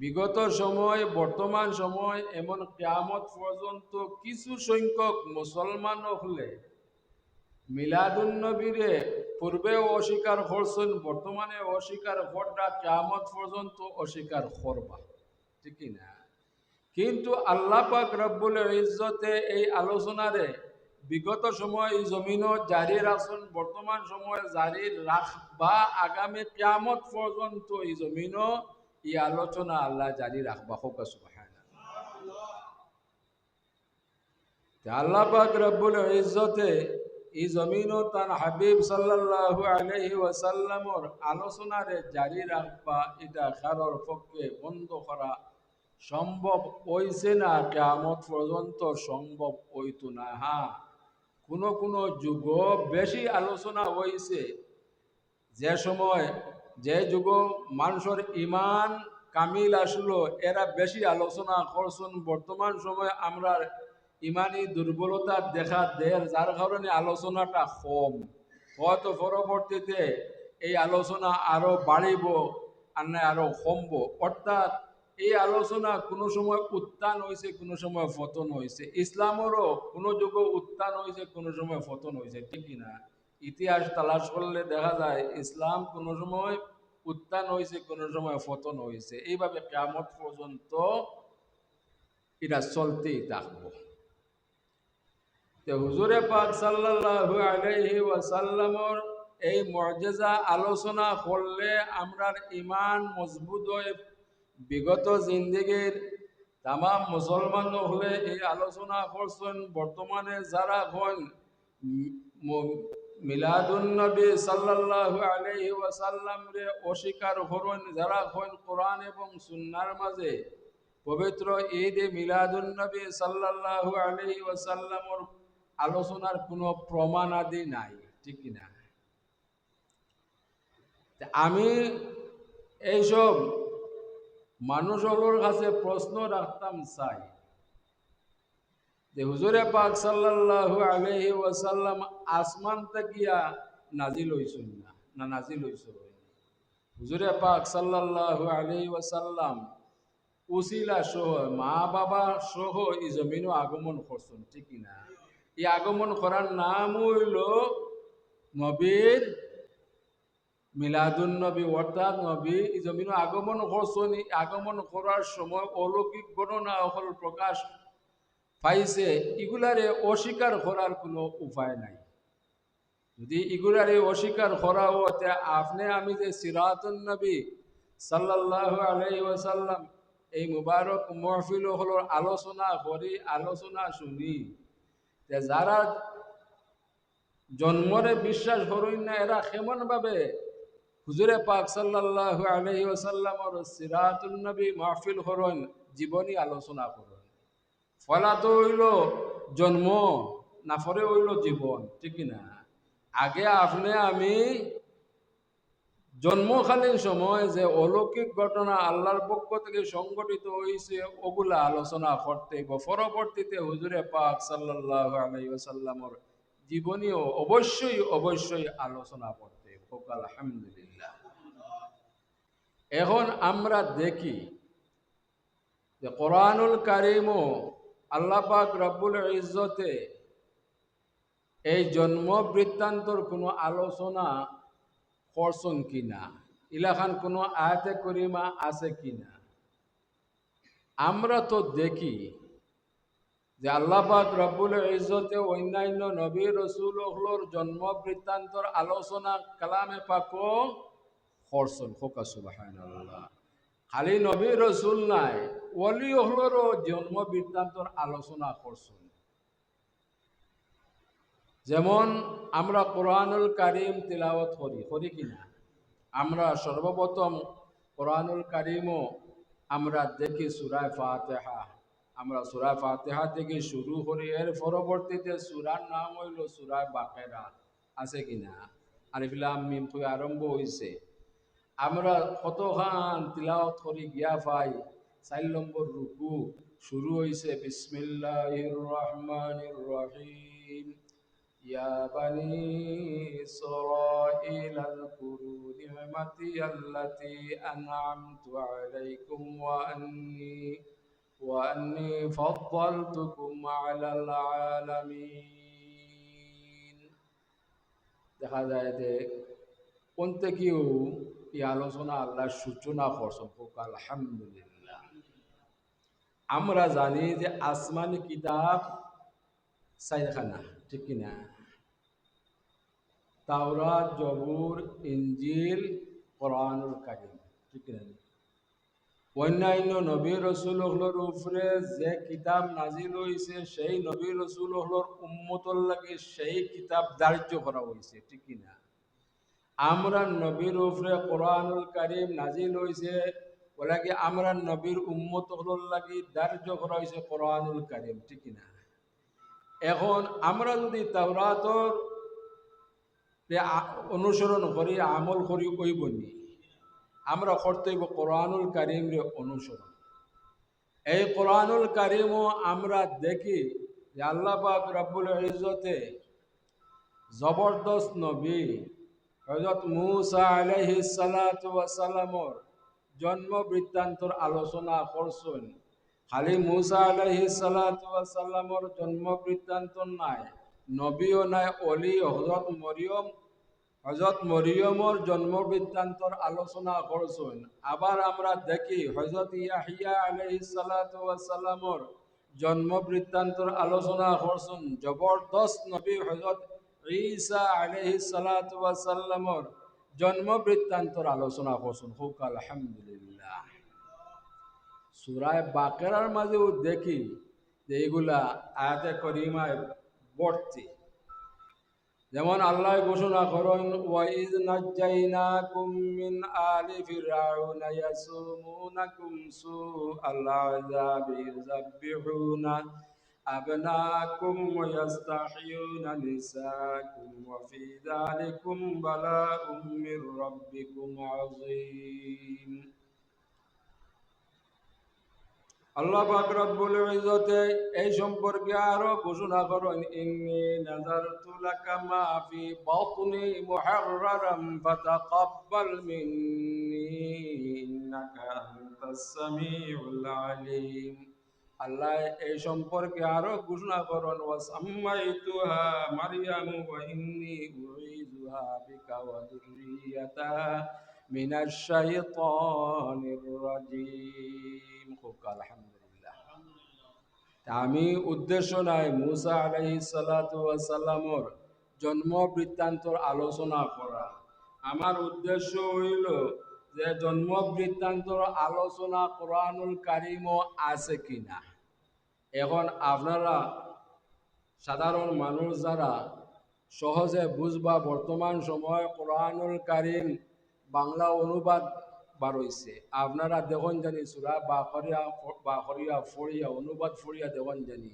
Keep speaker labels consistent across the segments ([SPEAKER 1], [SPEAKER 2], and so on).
[SPEAKER 1] বিগত সময়, বর্তমান সময়, এমন কিয়ামত পর্যন্ত কিছু সংখ্যক মুসলমান হলে মিলাদুন্নবীরে পূর্বেও অস্বীকার করছেন, বর্তমানে অস্বীকার করটা কিয়ামত পর্যন্ত অস্বীকার করবা, ঠিক না? কিন্তু আল্লাহ পাক রব্বুল ইজ্জতে এই আলোচনারে বিগত সময় এই জমিনও জারি রাখছেন, বর্তমান সময়ে জারি রাখবা, আগামী কিয়ামত পর্যন্ত এই জমিনও এই আলোচনা আল্লাহ জারি রাখবা। হোক সুবহানাল্লাহ। আল্লাহ পাক রব্বুল ইজ্জতে এই জমিনও তার হাবিব সাল্লাল্লাহু আলাইহি ওয়াসাল্লামর আলোচনারে জারি রাখবা, এটা কারোর পক্ষে বন্ধ করা সম্ভব হইছে না, কিয়ামত পর্যন্ত সম্ভব হইতো না। হ্যাঁ, কোনো যুগ বেশি আলোচনা হইছে, যে সময় যে যুগ মানুষের ইমান কামিল আসলো এরা বেশি আলোচনা করছেন। বর্তমান সময় আমরা ইমানি দুর্বলতা দেখা দেয়, যার কারণে আলোচনাটা কম। হয়তো পরবর্তীতে এই আলোচনা আরো বাড়িব আর না আরো কমবো। অর্থাৎ এই আলোচনা কোনো সময় উত্থান হয়েছে, কোনো সময় পতন হয়েছে। ইসলামেরও কোনো যুগে উত্থান হয়েছে, কোনো সময় পতন হয়েছে, ঠিক না? ইতিহাস তালাশ করলে দেখা যায় ইসলাম কোনো সময় উত্থান হয়েছে, কোনো সময় পতন হয়েছে। এইভাবে কিয়ামত পর্যন্ত এটা চলতেই থাকবো। হুজুরে পাক সাল্লাল্লাহু আলাইহি ওয়াসাল্লামর এই মুআজিজা আলোচনা করলে আমরার ইমান মজবুত হয়। বিগত জিন্দেগির তাম মুসলমান হলে এই আলোচনা করছেন। বর্তমানে যারা হন মিলাদুন নবী সাল্লাল্লাহু আলাইহি ওয়াসাল্লাম রে অস্বীকার করেন, যারা হন কোরআন এবং সুন্নাহর মাঝে পবিত্র ঈদ মিলাদুন নবী সাল্লাল্লাহু আলাইহি ওয়াসাল্লামর আলোচনার কোনো প্রমাণ আদি নাই, ঠিক না? আমি এইসব মানুষগুলোর কাছে প্রশ্ন রাখতাম চাই যে হুজুরে পাক সাল্লাল্লাহু আলাইহি ওয়াসাল্লাম আসমান থেকে নাজিল হইছেন না, না নাজিল হইছেন? হুজুরে পাক সাল্লাল্লাহু আলাইহি ওয়াসাল্লাম উসিলা সহ, মা বাবা সহ এই জমিনও আগমন করছেন, ঠিক না? এই আগমন করার নাম হইল নবীর মিলাদুন নবী, অর্থাৎ নবী এই জমিন আগমন করছেন। আগমন করার সময় অলৌকিক ঘটনা হল প্রকাশ পাইছে, এগুলারে অস্বীকার করার কোনো উপায় নাই। যদি এগুলারে অস্বীকার করা হতে আপনি আমি যে সিরাতুন নবী সাল্লাল্লাহু আলাইহি ওয়াসাল্লাম এই মুবারক মাহফিল হলো আলোচনা করি, আলোচনা শুনি, যে যারা জন্মরে বিশ্বাস করেন না এরা কেমন ভাবে হুজুরে পাক সাল্লাল্লাহু আলাইহি ওয়াসাল্লামর সিরাতুন নবী মাহফিল করেন, জীবনী আলোচনা করেন? ফলা তো হইল জন্ম, না পরে হইল জীবন, ঠিক না? আগে আপনি আমি জন্মকালীন সময় যে অলৌকিক ঘটনা আল্লাহর পক্ষ থেকে সংগঠিত হয়েছে ওগুলা আলোচনা করতে, পরবর্তীতে হুজুরে পাক সাল্লাল্লাহু আলাইহি ওয়াসাল্লামর জীবনীও অবশ্যই অবশ্যই আলোচনা করতে। আলহামদুলিল্লাহ। এখন আমরা দেখি যে কোরআনুল কারীমও আল্লাহ পাক রব্বুল ইজ্জতে এই জন্ম বৃত্তান্তর কোনো আলোচনা করছেন কিনা, ইলাখান কোনো আয়াতে করিমা আছে কিনা। আমরা তো দেখি যে আল্লাহ পাক রব্বুল ইজ্জতে অন্যান্য নবী রাসূলুল্লাহর জন্ম বৃত্তান্তর আলোচনা কালামে পাক করছেন। হোক সুবহানাল্লাহ। খালি নবী রসুল নাই, ওলি হলেরও জন্ম বৃত্তান্তর আলোচনা করছেন। যেমন আমরা কোরআনুল কারীম তিলাওয়াত করি কিনা? আমরা সর্বপ্রথম কোরআনুল কারীমও আমরা দেখি সূরা ফাতিহা। আমরা সূরা ফাতিহা থেকে শুরু করি, এর পরবর্তীতে সূরার নাম হইল সূরা বাকেরা, আছে কিনা? আলিফ লাম মিম থেকে আরম্ভ হইছে। আমরা কতখান তিলাওয়াত করি গিয়া পাই ৪ নম্বর রুকু শুরু হইছে বিসমিল্লাহির রহমানির রহিম, ইয়া বানি ইসরাঈল আযকুরু নি'মাতি আল্লাতী আন'আমতু আলাইকুম وأني فضلتكم على العالمين দেখা যায় যে প্রত্যেকেও এই আলোচনা আল্লাহর সূচনা করছেন হোক আলহামদুলিল্লাহ। আমরা জানি যে আসমানি কিতাব চারখানা, ঠিক কিনা? তাওরাত, জবুর, ইনজিল, কোরআনুল কারীম, ঠিক কিনা? অন্যান্য নবী রসুলগুলোর উপরে যে কিতাব নাজিল হয়েছে সেই নবী রসুলগুলোর উম্মতর লাগে সেই কিতাব ধার্য করা হয়েছে, ঠিক কিনা? আমরা নবীর উপরে কোরআনুল কারীম নাজিল হয়েছে বলে কি আমরা নবীর উম্মতগুলোর লাগে ধার্য করা হয়েছে কোরআনুল কারীম, ঠিক কিনা? এখন আমরা যদি তাওরাতর অনুসরণ করি, আমল করি, ওই বনি আমরা করতে হইব কোরআনুল কারীম রে অনুসরণ। এই কোরআনুল কারীমও আমরা দেখি যে আল্লাহ পাক রব্বুল ইজ্জতে জবরদস্ত নবী হযরত মূসা আলাইহিস সালাতু ওয়াস সালামর জন্ম বৃত্তান্তর আলোচনা করছেন। খালি মূসা আলাইহিস সালাতু ওয়াস সালামর জন্ম বৃত্তান্ত নাই, নবীও নাই, অলি হযরত মরিয়মর জন্ম বৃত্তান্তর আলোচনা করছেন। আবার আমরা দেখি হযরত ইয়াহিয়া আলাইহিস সালাতু ওয়াস সালামর জন্ম বৃত্তান্তর আলোচনা করছেন। জবরদস্ত নবী হযরত ঈসা আলাইহিস সালাতু ওয়াস সালামর জন্ম বৃত্তান্তর আলোচনা করছেন। হোক আলহামদুলিল্লাহ। সূরা বাকারার মাঝেও দেখি যে এগুলা আয়াতে করিমায় ভর্তি। যেমন আল্লাহ ঘোষণা করেন, ওয়াইজ নাজ্জাইনাকুম মিন আলি ফিরআউনা ইয়াসুমুনাকুম সুআল আযাবি ইউযাব্বিহুনা আবনাকুম ওয়া ইস্তাহইয়ুনা নিসাকুম ওয়া ফি যালিকুম বালাউম মির রাব্বিকুম আযীম। আল্লাহ পাক রব্বুল ইজ্জতে এই সম্পর্কে আরো ঘোষণা করেন, ইন্নী নাযারতু লাকা মা ফি বাতনি মুহাররারাম ফাতাকাব্বাল মিন্নী ইন্নাকা আনতাস সামিউল আলিম। আল্লাহ এই সম্পর্কে আরো ঘোষণা করেন, ওয়াসাম্মাইতুহা মারইয়াম ওয়া ইন্নী উঈযুহা বিকা ওয়া যুররিয়াতাহা মিনাশ শাইতানির রাজীম। আলহামদুলিল্লাহ। আমি উদ্দেশ্য নাই মূসা আলাইহিস সালাতু ওয়াস সালামর জন্ম বৃত্তান্তর আলোচনা করা। আমার উদ্দেশ্য হইল যে জন্ম বৃত্তান্তর আলোচনা কোরআনুল কারীমও আছে কিনা। এখন আপনারা সাধারণ মানুষ যারা সহজে বুঝবা, বর্তমান সময় কোরআনুল কারীম বাংলা অনুবাদ বার হইছে। আপনারা দেখুন জানি সূরা বাকরিয়া ফড়িয়া অনুবাদ ফড়িয়া দেখুন জানি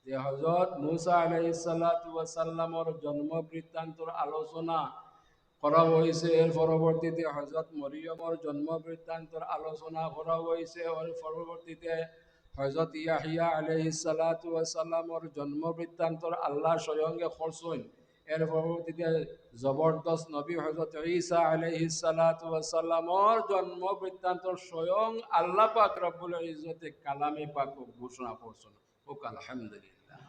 [SPEAKER 1] যে হযরত মূসা আলাইহিস সালাতু ওয়াস সালামর জন্ম বৃত্তান্তর আলোচনা করা হয়েছে। এর পরবর্তীতে হযরত মরিয়মর জন্ম বৃত্তান্তর আলোচনা করা হয়েছে। এর পরবর্তীতে হযরত ইয়াহিয়া আলাইহিস সালাতু ওয়াস সালামর জন্ম বৃত্তান্তর আল্লাহ স্বয়ংকে করছেন। এর পরবর্তীতে জবরদস্ত নবী হযরত ঈসা আলাইহিস সালাতু ওয়াস সালামর জন্ম বৃত্তান্তর স্বয়ং আল্লাহ পাক রব্বুল ইজ্জতে কালামে পাক ঘোষণা করছেন। হোক আলহামদুলিল্লাহ।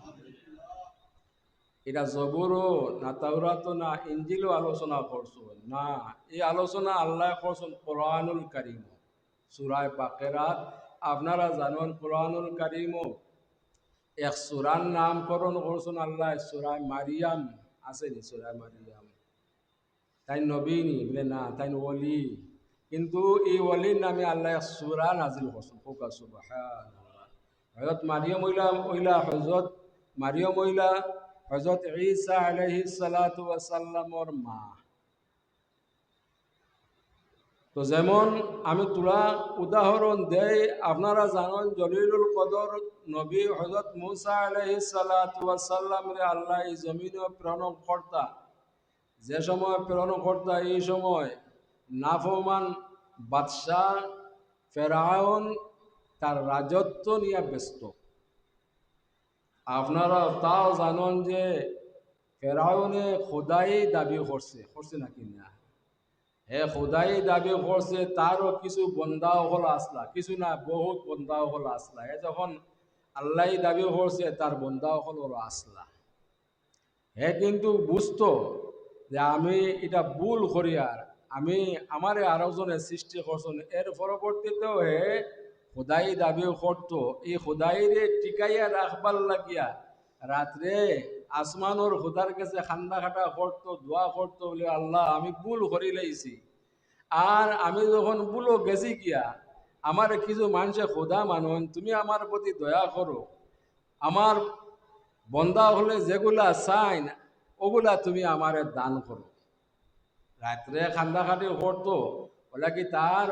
[SPEAKER 1] এটা জবুরও না, তাওরাতও না, ইনজিলও আলোচনা করছেন না, এই আলোচনা আল্লাহ করছেন কোরআনুল কারীম। সূরা বাকারাত আপনারা জানেন কোরআনুল কারীম এক সূরার নামকরণ করছেন আল্লাহ সূরা মারিয়াম। আছে নি সূরা মারিয়াম? তাই নবী নি বলে না, তাই ওলি। কিন্তু এই ওলির নামে আল্লাহ সূরা নাজিল করছেন। হোক সুবহানাল্লাহ। হযরত মারিয়াম হইলা হযরত ঈসা আলাইহিস সালাতু ওয়াস সালামর মা। তো যেমন আমি তোরা উদাহরণ দেই, আপনারা জানেন জলিলুল কদর নবী হযরত মূসা আলাইহিস সালাতু ওয়াস সালাম রে আল্লাহ এই জমিনে প্রেরণ কর্তা। যে সময় প্রেরণ কর্তা এই সময় নাফরমান বাদশাহ ফেরাউন তার রাজত্ব নিয়ে ব্যস্ত। আপনারা তাও জানেন যে ফেরাউনে খোদাই দাবি করছে, করছে নাকি না? হে খোদাই দাবি করছে, তারও কিছু বন্দা হল আসলা, কিছু না বহুত বন্দা হল আসলা। এ যখন আল্লাহ দাবি করছে তার বন্দা হল আসলা, হে কিন্তু বুঝতো যে আমি এটা ভুল করি, আর আমি আমারে আরেকজনের সৃষ্টি করছেন। এর পরবর্তীতেও হে খোদাই দাবি করতো, এই খোদাইরে টিকাইয়া রাখবার লাগিয়া রাত্রে আসমানোর খোদার কাছে খান্দা খাটা করতো, দোয়া করতো, বলে আল্লাহ আমি ভুল করি লাইছি, আর আমি যখন ভুলও গেছি গিয়া আমার কিছু মানুষে খোদা মানুন, তুমি আমার প্রতি দয়া করো, আমার বন্দা হলে যেগুলা চাইন ওগুলা তুমি আমারে দান করো। রাত্রে খান্দাখাটি করতো, বলে কি তার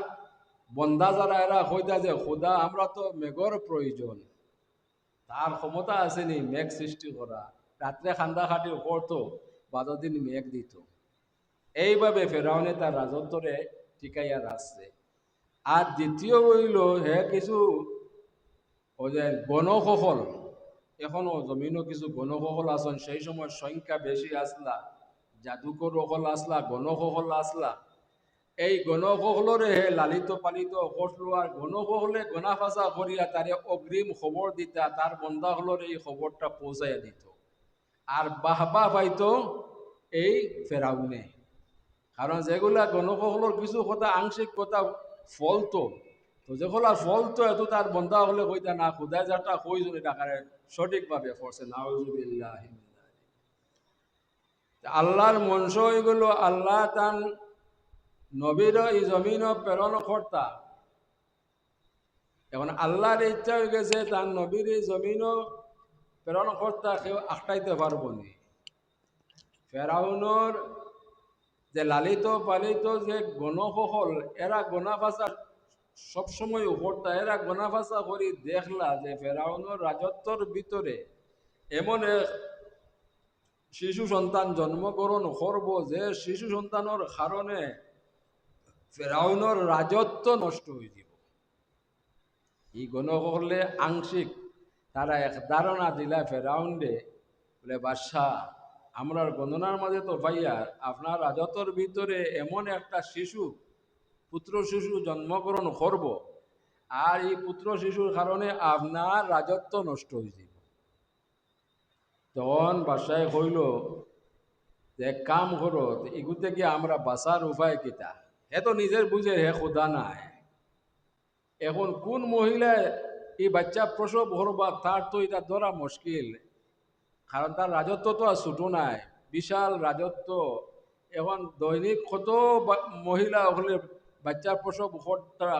[SPEAKER 1] বন্দা যারা এরা কইতা যে খোদা আমরা তো মেঘর প্রয়োজন, তার ক্ষমতা আসেনি মেঘ সৃষ্টি করা। রাত্রে খান্দাখাটি করতো, 12 দিন মেঘ দিত। এইভাবে ফেরাউনে তার রাজত্বরে টিকাইয়া রাখছে। আর দ্বিতীয় হইল হে কিছু ওই যে গণকৌশল, এখনো জমিনও কিছু গণকৌশল আছেন, সেই সময় সংখ্যা বেশি আসলা, জাদুকর অকল আসলা, গণকৌশল আসলা। এই গণকৌশলরে হে লালিত পালিত করলো, আর গণকৌশলে গনাফাসা করিয়া তারে অগ্রিম খবর দিতা, তার বন্দা হলর এই খবরটা পৌঁছাইয়া দিত। আর বাহবা পাইতো এই ফেরাউনে, কারণ যেগুলা গণকৌশলর কিছু কথা আংশিক কথা ফলতো, তো যেগুলা ফলতো এত তার বন্ধা হলে কইতা না খুদায় যাটা কইজন এটা সঠিকভাবে ফলছে না। আল্লাহর মনস এগুলো আল্লাহ তান নবীর এই জমিন প্রেরণ কর্তা। এখন আল্লাহর ইচ্ছা হয়ে গেছে তার নবীর এই জমিন প্রেরণ কর্তা কেউ আটকাইতে পারবো নি। ফেরাউনর যে লালিত পালিত যে গণকৌশল, এরা গনাফাসা সবসময় উপরটা, এরা গনাফাসা করি দেখলা যে ফেরাউনের রাজত্বর ভিতরে এমন এক শিশু সন্তান জন্মগ্রহণ করব যে শিশু সন্তানের কারণে ফেরাউনের রাজত্ব নষ্ট হয়ে যাব। এই গণকৌশলে আংশিক তারা এক ধারণা দিলা ফেরাউন্ডে, বলে বাদশাহ আমরার গণনার মাঝে তো ভাইয়া আপনার রাজত্বর ভিতরে এমন একটা শিশু, পুত্র শিশু জন্মগ্রহণ করব, আর এই পুত্র শিশুর কারণে আপনার রাজত্ব নষ্ট হয়ে যাব। তখন বাদশাহ কইল যে এক কাম করো, এগুতে কি আমরা বাঁচার উপায় কিতা? হে তো নিজের বুঝে হে খোদা নাই, এখন কোন মহিলা এই বাচ্চা প্রসব করবা তার তো এটা ধরা মুশকিল, কারণ তার রাজত্ব তো আর ছোট নাই, বিশাল রাজত্ব। এখন দৈনিক কত মহিলা হলে বাচ্চার প্রসব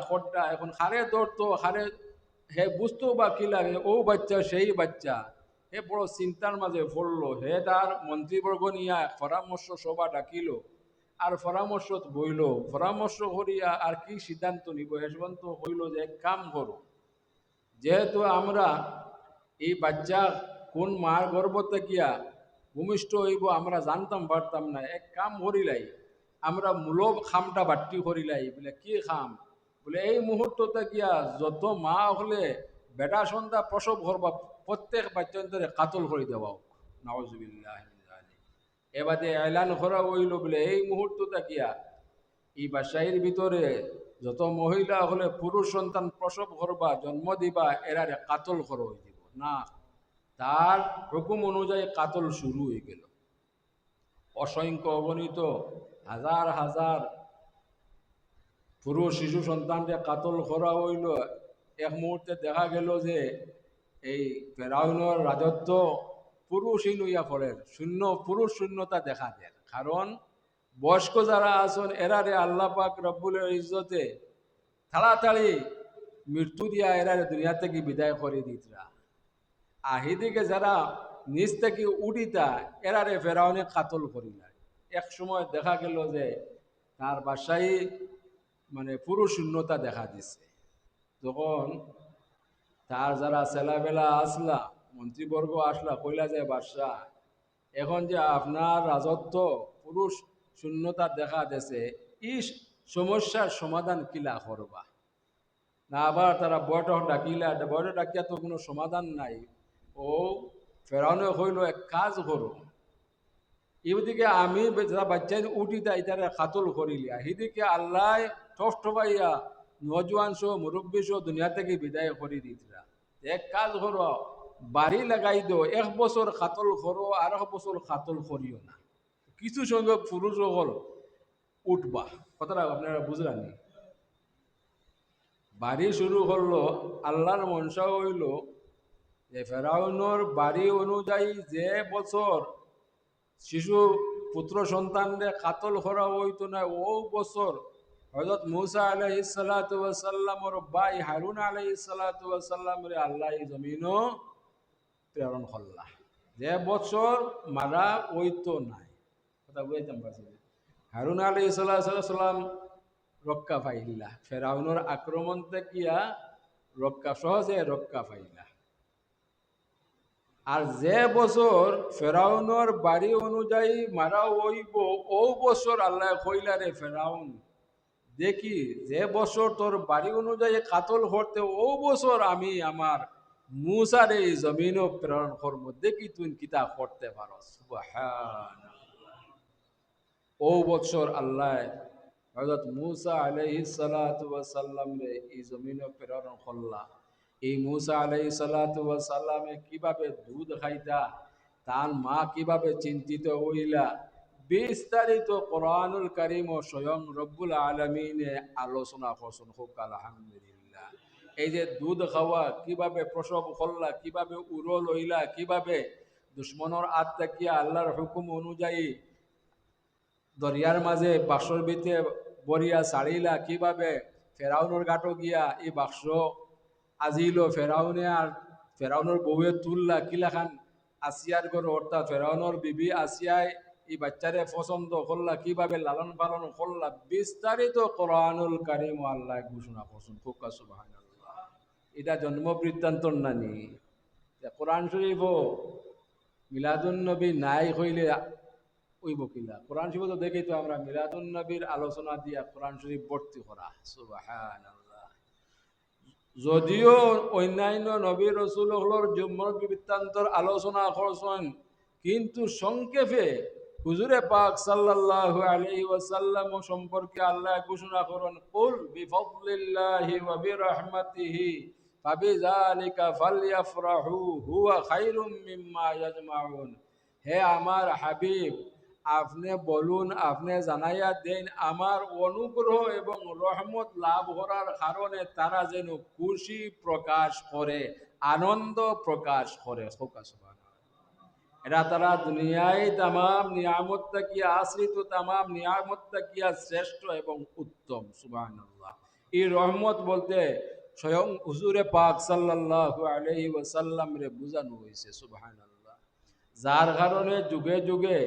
[SPEAKER 1] খরটা, এখন হারে ধরতো হারে, হে বুঝতো বা কি লাগে ও বাচ্চা সেই বাচ্চা। হে বড় চিন্তার মাঝে পড়লো, হে তার মন্ত্রীবর্গ নিয়ে পরামর্শ সভা ডাকিল, আর পরামর্শ বইল, পরামর্শ করিয়া আর কি সিদ্ধান্ত নিব, হে সিদ্ধান্ত হইল যে এক কাম করো, যেহেতু আমরা এই বাচ্চা কোন মার গর্ভ গিয়া ভূমিষ্ঠ হইব আমরা জানতাম পারতাম না, এক কাম করিলাই, আমরা মূলব খামটা বাট্টি করিলাই। বলে কি খাম? বলে এই মুহূর্ততে গিয়া যত মা হলে বেটা সন্ধ্যা প্রসব করবা প্রত্যেক বাচ্চান্তরে কাতল করে দেওয়া হোক। নাউজুবিল্লাহ। এবারে এলান করা হইল বলে এই মুহূর্তটা গিয়া এই বাসাইয়ের ভিতরে যত মহিলা হলে পুরুষ সন্তান প্রসব করবা জন্ম দিবা এরারে কাতল করা হয়ে যাব না। তার হুকুম অনুযায়ী কাতল শুরু হয়ে গেল। অসংখ্য অগণিত হাজার হাজার পুরুষ শিশু সন্তানকে কাতল করা হইল। এক মুহূর্তে দেখা গেল যে এই ফেরাউনের রাজত্ব পুরুষহীন হইয়া পড়ে, শূন্য পুরুষ শূন্যতা দেখা দেয়। কারণ বয়স্ক যারা আছেন এরারে আল্লাহ পাক রব্বুল ইজ্জতে তাড়াতাড়ি মৃত্যু দিয়া এরারে দুনিয়া থেকে বিদায় করে দিতরা। আহিদিকে যারা নিজ থেকে উঠিতা এরারে ফেরাউনে কাতল করিলা। এক সময় দেখা গেল যে তার বাসায় মানে পুরুষ শূন্যতা দেখা দিছে। তখন তার যারা ছেলেবেলা আসলা মন্ত্রীবর্গ আসলা কইলা যে বাদশাহ এখন যে আপনার রাজত্ব পুরুষ শূন্যতা দেখা দিছে, এই সমস্যার সমাধান কিলা করবা? না আবার তারা বয়টক ডাকিলা, বয়টক ডাকিয়া তো কোনো সমাধান নাই। ও ফেরাউনে হইল এক কাজ করো, এদিকে আমি যারা বাচ্চাই উঠি তাই তারা খাতল করিলিয়া সেদিকে আল্লাহ ঠফ ঠফাইয়া নজওয়ান সহ মুরব্বী সহ দুনিয়া থেকে বিদায় করে দিতরা। এক কাজ করো, বাড়ি লাগাই দো, 1 বছর খাতল করো আর 1 বছর খাতল করিও না। কিছু সংখ্যক পুরুষ সকল উঠবা, কথাটা আপনারা বুঝলেন। বাড়ি শুরু করলো, আল্লাহর মনসা হইল যে ফেরাউনর বাড়ি অনুযায়ী যে বছর শিশু পুত্র সন্তানরে কাতল করা হইতো না, ও বছর হযরত মূসা আলাইহিস সালাতু ওয়াস সালামর ভাই হারুন আলাইহিস সালাতু ওয়াস সালামরে আল্লাহ এই জমিনও প্রেরণ করলা। যে বছর মারা হইতো নাই, কথা বুঝাইতাম পারছি। হারুন আলাইহিস সালাম রক্ষা পাইলা, ফেরাউনের আক্রমণ থেকে রক্ষা, সহজে রক্ষা পাইলা। আর যে বছর ফেরাউনের বাড়ি অনুযায়ী মারা হইব, ও বছর আল্লাহ কইলা রে ফেরাউন, দেখি যে বছর তোর বাড়ি অনুযায়ী কাতল করতে, ও বছর আমি আমার মূসার এই জমিনও প্রেরণ করবো, দেখি তুই কিতা করতে পারো। সুবহানাল্লাহ। ও বছর আল্লাহ হযরত মূসা আলাইহিস সালাতু ওয়াস সালাম রে এই জমিনও প্রেরণ করলা। এই মূসা আলাইহিস সালাতু ওয়াস সালামে কিভাবে দুধ খাইতা, তার মা কিভাবে চিন্তিত হইলা, বিস্তারিত কোরআনুল কারীম ও স্বয়ং রব্বুল আলামিনে আলোচনা করছেন। হোক আলহামদুলিল্লাহ। এই যে দুধ খাওয়া, কিভাবে প্রসব করলা, কিভাবে উরল হইলা, কিভাবে দুশ্মনের হাত থেকে আল্লাহর হুকুম অনুযায়ী দরিয়ার মাঝে বাক্সর ভিতরে বরিয়া ছাড়িলা, কিভাবে ফেরাউনের গাটো গিয়া এই বাক্স আজিল ফেরাউনে, আর ফেরাউনের বউয়ে তুললা কিলাখান আসিয়ার ঘর, অর্থাৎ ফেরাউনের বিবি আসিয়ায় এই বাচ্চারে পছন্দ করলা, কিভাবে লালন পালন করলা, বিস্তারিত কোরআনুল কারীম আল্লাহ ঘোষণা করছেন। ফুকা সুবহানাল্লাহ। এটা জন্ম বৃত্তান্তর নানি কোরআন শরীফ মিলাদুন নবী নাই হইলে ওই বকিলা কোরআন শরীফ তো দেখি তো আমরা মিলাদুন নবীর আলোচনা দিয়া কোরআন শরীফ ভর্তি করা। সুবহানাল্লাহ। যদিও অন্যান্য নবী রসুলগুলোর জন্ম বৃত্তান্তর আলোচনা করছেন, কিন্তু সংক্ষেপে হুজুরে পাক সাল্লাল্লাহু আলাইহি ওয়াসাল্লাম সম্পর্কে আল্লাহ ঘোষণা করেন, কুল বিফাদলিল্লাহি ওয়া বিরহমাতিহি ফাবিযালিকা ফালইফরাহু হুয়া খায়রুম মিম্মা ইয়াজমাউন। হে আমার হাবিব, আপনি বলুন, আপনি জানাইয়া দেন, আমার অনুগ্রহ এবং রহমত লাভ করার কারণে তারা যেন খুশি প্রকাশ করে, আনন্দ প্রকাশ করে। এরা তারা দুনিয়ায় তামাম নিয়ামত তাকিয়া আশ্রিত, তামাম নিয়ামত তাকিয়া শ্রেষ্ঠ এবং উত্তম। সুবহানাল্লাহ। এই রহমত বলতে স্বয়ং হুজুরে পাক সাল্লাল্লাহু আলাইহি ওয়াসাল্লাম রে বুঝানো হয়েছে। সুবহানাল্লাহ। যার কারণে যুগে যুগে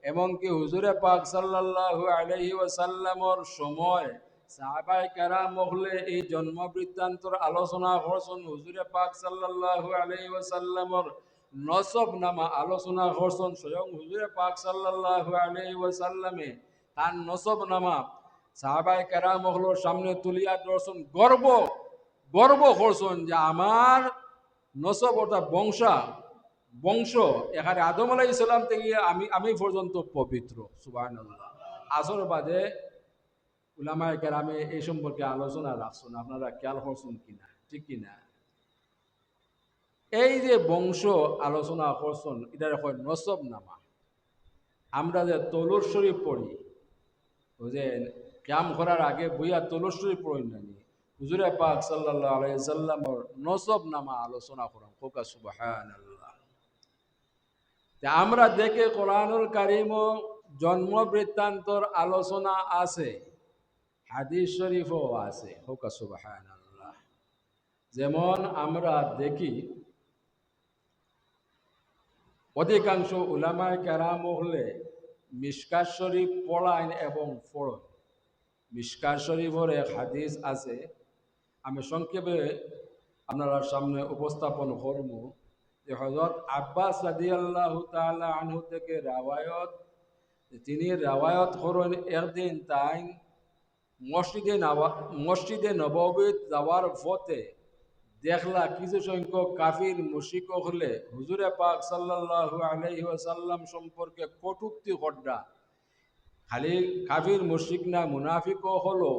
[SPEAKER 1] এমনকি হুজুরে পাক সাল্লাল্লাহু আলাইহি ওয়াসাল্লামর সময় সাহাবায়ে কেরাম মহলে এই জন্ম বৃত্তান্তর আলোচনা করছেন। হুজুরে পাক সাল্লাল্লাহু আলাইহি ওয়াসাল্লামর নসব নামা আলোচনা করছেন। স্বয়ং হুজুরে পাক সাল্লাল্লাহু আলাইহি ওয়াসাল্লামে তার নসব নামা সাহাবায়ে কেরাম মহলের সামনে তুলিয়া ধরছেন, গর্ব গর্ব করছেন যে আমার নসব অর্থাৎ বংশ এখানে আদম আলাইহিস সালাম থেকে আমি পর্যন্ত পবিত্র। সুবহানাল্লাহ। আসর বাদে উলামায়ে কেরামে এই সম্পর্কে আলোচনা রাখছেন, আপনারা খেয়াল করছেন কিনা, ঠিক কিনা? এই যে বংশ আলোচনা করছেন, এটা হয় নসব নামা। আমরা যে তৌলুদ শরীফ পড়ি, ওই যে ক্যাম করার আগে বইয়া তৌলুদ শরীফ পড়ি নানি, হুজুরে পাক সাল্লাল্লাহু আলাইহি সাল্লামর নসব নামা আলোচনা করেন। কোকা সুবহানাল্লাহ। আমরা দেখে কোরআনুল কারীম জন্ম বৃত্তান্তর আলোচনা আছে, হাদিস শরীফও আছে। হোকা সুবহানাল্লাহ। যেমন আমরা দেখি অধিকাংশ উলামায়ে কেরাম হলে মিশকাত শরীফ পড়ায় এবং পড়েন। মিশকাত শরীফের এক হাদিস আছে, আমি সংক্ষেপে আপনার সামনে উপস্থাপন করব। যে হযরত আব্বাস রাদিয়াল্লাহু তাআলা আনহু থেকে রাওয়ায়াত, তিনি রাওয়ায়াত করেন একদিন তাই মসজিদে নববী যাওয়ার পথে দেখলা কিছু সংখ্যক কাফির মুশরিক হলে হুজুরে পাক সাল্লাল্লাহু আলাইহি ওয়াসাল্লাম সম্পর্কে কটূক্তি করডা। খালি কাফির মুশরিক না, মুনাফিকও হলো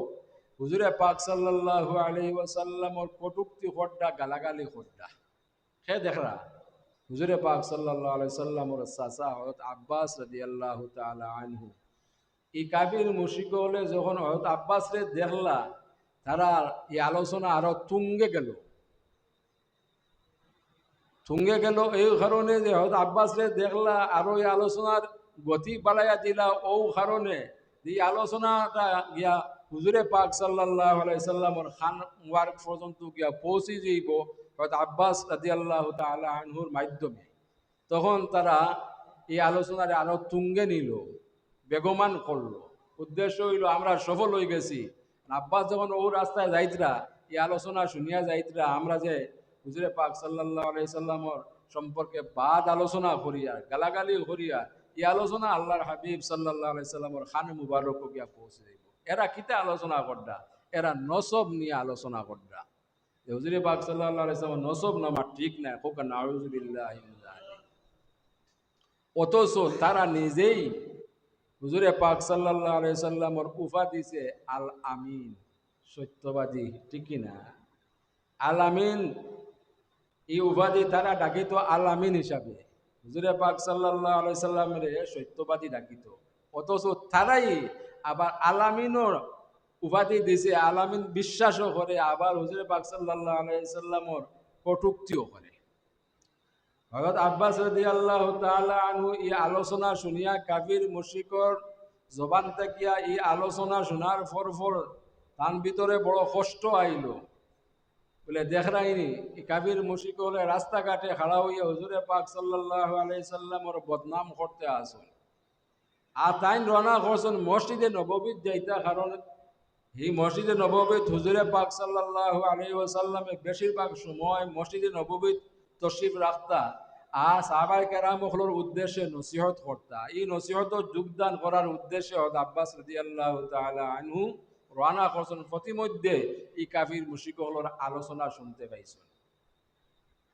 [SPEAKER 1] হুজুরে পাক সাল্লাল্লাহু আলাইহি ওয়াসাল্লামর কটূক্তি করডা, গালাগালি করডা। সে দেখরা হুজুরে পাক সাল্লাল্লাহু আলাইহি সাল্লামর চাচা হযরত আব্বাস রাদিয়াল্লাহু তাআলা আনহু এই কাফির মুশরিক হলে যখন হযরত আব্বাস রে দেখলা, তারা এই আলোচনা আরো তুঙ্গে গেল এই কারণে যে হয়তো আব্বাস রে দেখলা আরো এই আলোচনার গতি বাড়াইয়া দিলা। ও কারণে এই আলোচনাটা গিয়া হুজুরে পাক সাল্লাল্লাহু আলাইহি সাল্লামর খান মুবারক পর্যন্ত গিয়া পৌঁছে যাইব হয়তো আব্বাস রাদিয়াল্লাহু তাআলা আনহুর মাধ্যমে। তখন তারা এই আলোচনারে আরো তুঙ্গে নিল, বেগমান করলো। উদ্দেশ্য হইল আমরা সফল হয়ে গেছি। আব্বাস যখন ও রাস্তায় যাইতরা, এই আলোচনা শুনিয়া যাইতরা, আমরা যে হুজুরে পাক সাল্লাল্লাহু আলাইহি সাল্লামর সম্পর্কে বাদ আলোচনা করিয়া, গালাগালি করিয়া, এই আলোচনা আল্লাহর হাবিব সাল্লাল্লাহু আলাইহি সাল্লামর খান মুবারক গিয়া পৌঁছে যাইব। এরা কিতা আলোচনা করডা? এরা নসব নিয়ে আলোচনা করডা। হুজুরে পাক সাল্লাল্লাহু আলাইহি সাল্লাম নসব নামা ঠিক নাই, হোক নাউযুবিল্লাহি মিন যালিক। অথচ তারা নিজেই হুজুরে পাক সাল্লাল্লাহু আলাইহি সাল্লামর উপাধি দিছে আল আমিন, সত্যবাদী, ঠিক কি না? আল আমিন এই উপাধি তারা ডাকিত আল আমিন হিসাবে। হুজুরে পাক সাল্লাল্লাহু আলাইহি সাল্লামের সত্যবাদী ডাকিত। অথচ তারাই আবার আল আমিনর উপাধি দিছে, আল আমিন বিশ্বাসও করে, আবার হুজুরে পাক সাল্লাল্লাহু আলাইহি সাল্লামর কটূক্তিও করে। হযরত আব্বাস রাদিয়াল্লাহু তাআলা আনহু এই আলোচনা শুনিয়া কাফির মুশরিকর জবান থেকে এই আলোচনা শোনার পর তার ভিতরে বড় কষ্ট আইল। বলে দেখরাইনি এই কাফির মুশরিক হলে রাস্তাঘাটে খাড়া হইয়া হুজুরে পাক সাল্লাল্লাহু আলাইহি সাল্লামর বদনাম করতে আসুন। আর তাই রওনা করছেন মসজিদে নববীত যাইতা, কারণ এই মসজিদে নববীত হুজুরে পাক সাল্লাল্লাহু আলাইহি ওয়াসাল্লামে বেশিরভাগ সময় মসজিদে নববীত তশরিফ রাখতা আর সাহাবায়ে কেরামগুলোর উদ্দেশ্যে নসিহত করতা। এই নসিহত যোগদান করার উদ্দেশ্যে হযরত আব্বাস রাদিয়াল্লাহু তাআলা আনহু রওনা করছেন। প্রতিমধ্যে এই কাফির মুশরিকগুলোর আলোচনা শুনতে পাইছেন।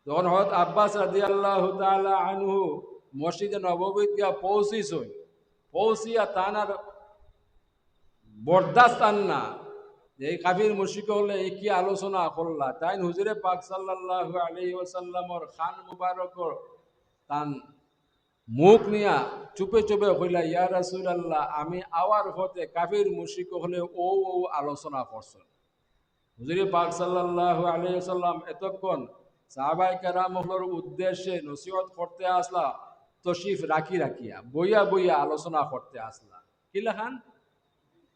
[SPEAKER 1] যখন হযরত আব্বাস রাদিয়াল্লাহু তাআলা আনহু মসজিদে নববীত গিয়া পৌঁছিয়া তানার বরদাস্ত না যে এই কাফির মুশরিক হলে এই কি আলোচনা করলা। তাই হুজুরে পাক সাল্লাল্লাহু আলাইহি ওয়াসাল্লামর খান মুবারকর তান মুখ নিয়া চুপে চুপে কইলা, ইয়া রাসূলুল্লাহ, আমি আওয়ার হতে কাফির মুশরিক হলে ও আলোচনা করছেন। হুজুরে পাক সাল্লাল্লাহু আলাইহি ওয়াসাল্লাম এতক্ষণ সাহাবায়ে কেরামগুলোর উদ্দেশ্যে নসিহত করতে আসলা, তশরিফ রাখিয়া বইয়া আলোচনা করতে আসলা। কিলাখান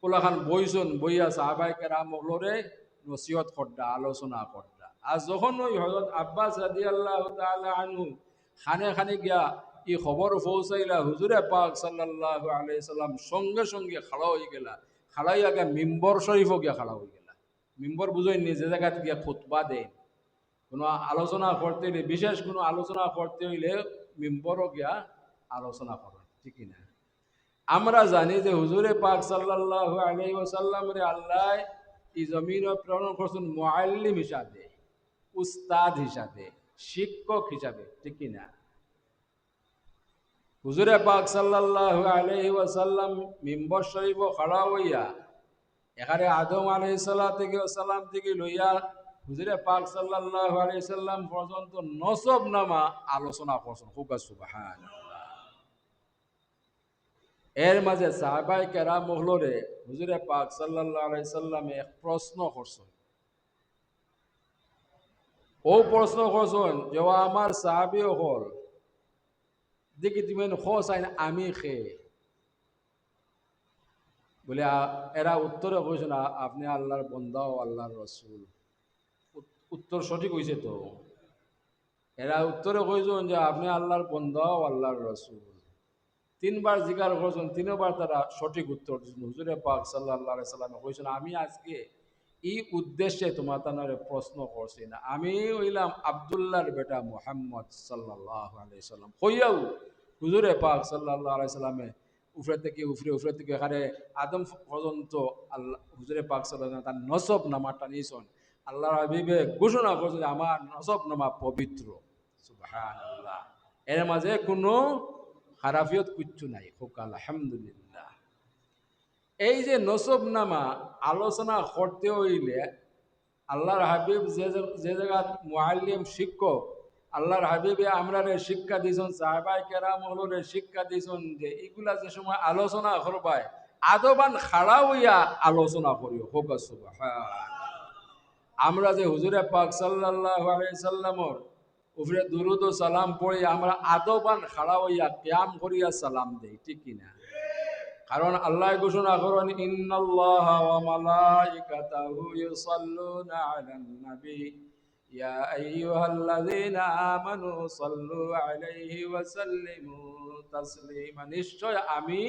[SPEAKER 1] কোলাখান বইছন, বইয়া সাহাবায়ে কেরামগুলোরে নসিহত করডা, আলোচনা করডা। আর যখন ওই হযরত আব্বাস রাদিয়াল্লাহু তাআলা আনহু খানে খানে গিয়া এই খবর পৌঁছাইলা, হুজুরে পাক সাল্লাল্লাহু আলাইহি সাল্লাম সঙ্গে সঙ্গে খাড়া হয়ে গেলা। খাড়াইয়া গিয়া মিম্বর শরীফও গিয়া খাড়া হয়ে গেলা। মিম্বর বুঝেননি, যে জায়গাতে গিয়া খুতবা দেয়, কোনো আলোচনা করতে হইলে, বিশেষ কোনো আলোচনা করতে হইলে মিম্বরও গিয়া আলোচনা করেন, ঠিক না? আমরা জানি যে হুজুরে পাক সাল্লাল্লাহু আলাইহি ওয়াসাল্লামরে আল্লাহ এই জমিনে প্রেরণ করছেন মুআল্লিম হিসাবে, উস্তাদ হিসাবে, শিক্ষক হিসাবে, ঠিক কি না? হুজুরে পাক সাল্লাল্লাহু আলাইহি ওয়াসাল্লাম মিম্বর শরীফ খাড়া হইয়া এখানে আদম আলাইহিস সালাম থেকে লইয়া হুজুরে পাক সাল্লাল্লাহু আলাইহি সাল্লাম পর্যন্ত নসব নামা আলোচনা করছেন। খুব সুবহানাল্লাহ। এর মাঝে সাহাবায়ে কেরাম মহলরে হুজুরে পাক সাল্লাল্লাহু আলাইহি সাল্লামে এক প্রশ্ন করছেন। ও প্রশ্ন করছেন যে আমার সাহাবী হল দেখি তুমি খোঁজ আইন আমি খে বলে। এরা উত্তরে কইছেন আপনি আল্লাহর বন্দা ও আল্লাহর রসুল। উত্তর সঠিক হয়েছে তো? এরা উত্তরে কইছেন যে আপনি আল্লাহর বন্দা ও আল্লাহর রসুল। তিনবার জিজ্ঞাসা করছেন, তিনবার তারা সঠিক উত্তর দিচ্ছেন। হুজুরে পাক সাল্লাল্লাহু আলাইহি সাল্লামে কইছেন, আমি আজকে এই উদ্দেশ্যে তোমার তানারে প্রশ্ন করছি না, আমি হইলাম আব্দুল্লাহর বেটা মুহাম্মদ সাল্লাল্লাহু আলাইহি সাল্লাম। কইয়াও হুজুরে পাক সাল্লাল্লাহু আলাইহি সাল্লামে উফরে থেকে এখানে আদম পর্যন্ত আল্লাহ হুজুরে পাক সাল্লাল্লাহু আলাইহি সাল্লাম তার নসব নামাটা নিয়েছেন। আল্লাহর হাবিবে ঘোষণা করছে যে আমার নসব নামা পবিত্র। সুবহানাল্লাহ। এর মাঝে কোনো খারাফিয়ত কিচ্ছু নাই। হোক আলহামদুলিল্লাহ। এই যে নসব নামা আলোচনা করতে হইলে আল্লাহর হাবিব যে জায়গা মুআল্লিম শিক্ষক আল্লাহর হাবিবে আমরারে শিক্ষা দিয়েছেন, সাহাবায়ে কেরাম হলরে শিক্ষা দিয়েছেন যে এগুলা যে সময় আলোচনা করবায় আদবান খাড়া হইয়া আলোচনা করিও। হোক সুবহান। আমরা যে হুজুরে পাক সাল্লাল্লাহু আলাইহি সাল্লামর উপরে দুরুদ ও সালাম পড়ি আমরা আদবান খাড়া হইয়া কিয়াম করিয়া সালাম দেই, ঠিক কিনা? কারণ আল্লাহ ঘোষণা করেন ইন্নাল্লাহা ওয়া মালাইকাতাহু ইউসাল্লুনা আলান নবী ইয়া আইয়ুহাল্লাযীনা আমানু সাল্লু আলাইহি ওয়া সাল্লিমু তাসলিমা। নিশ্চয় আমি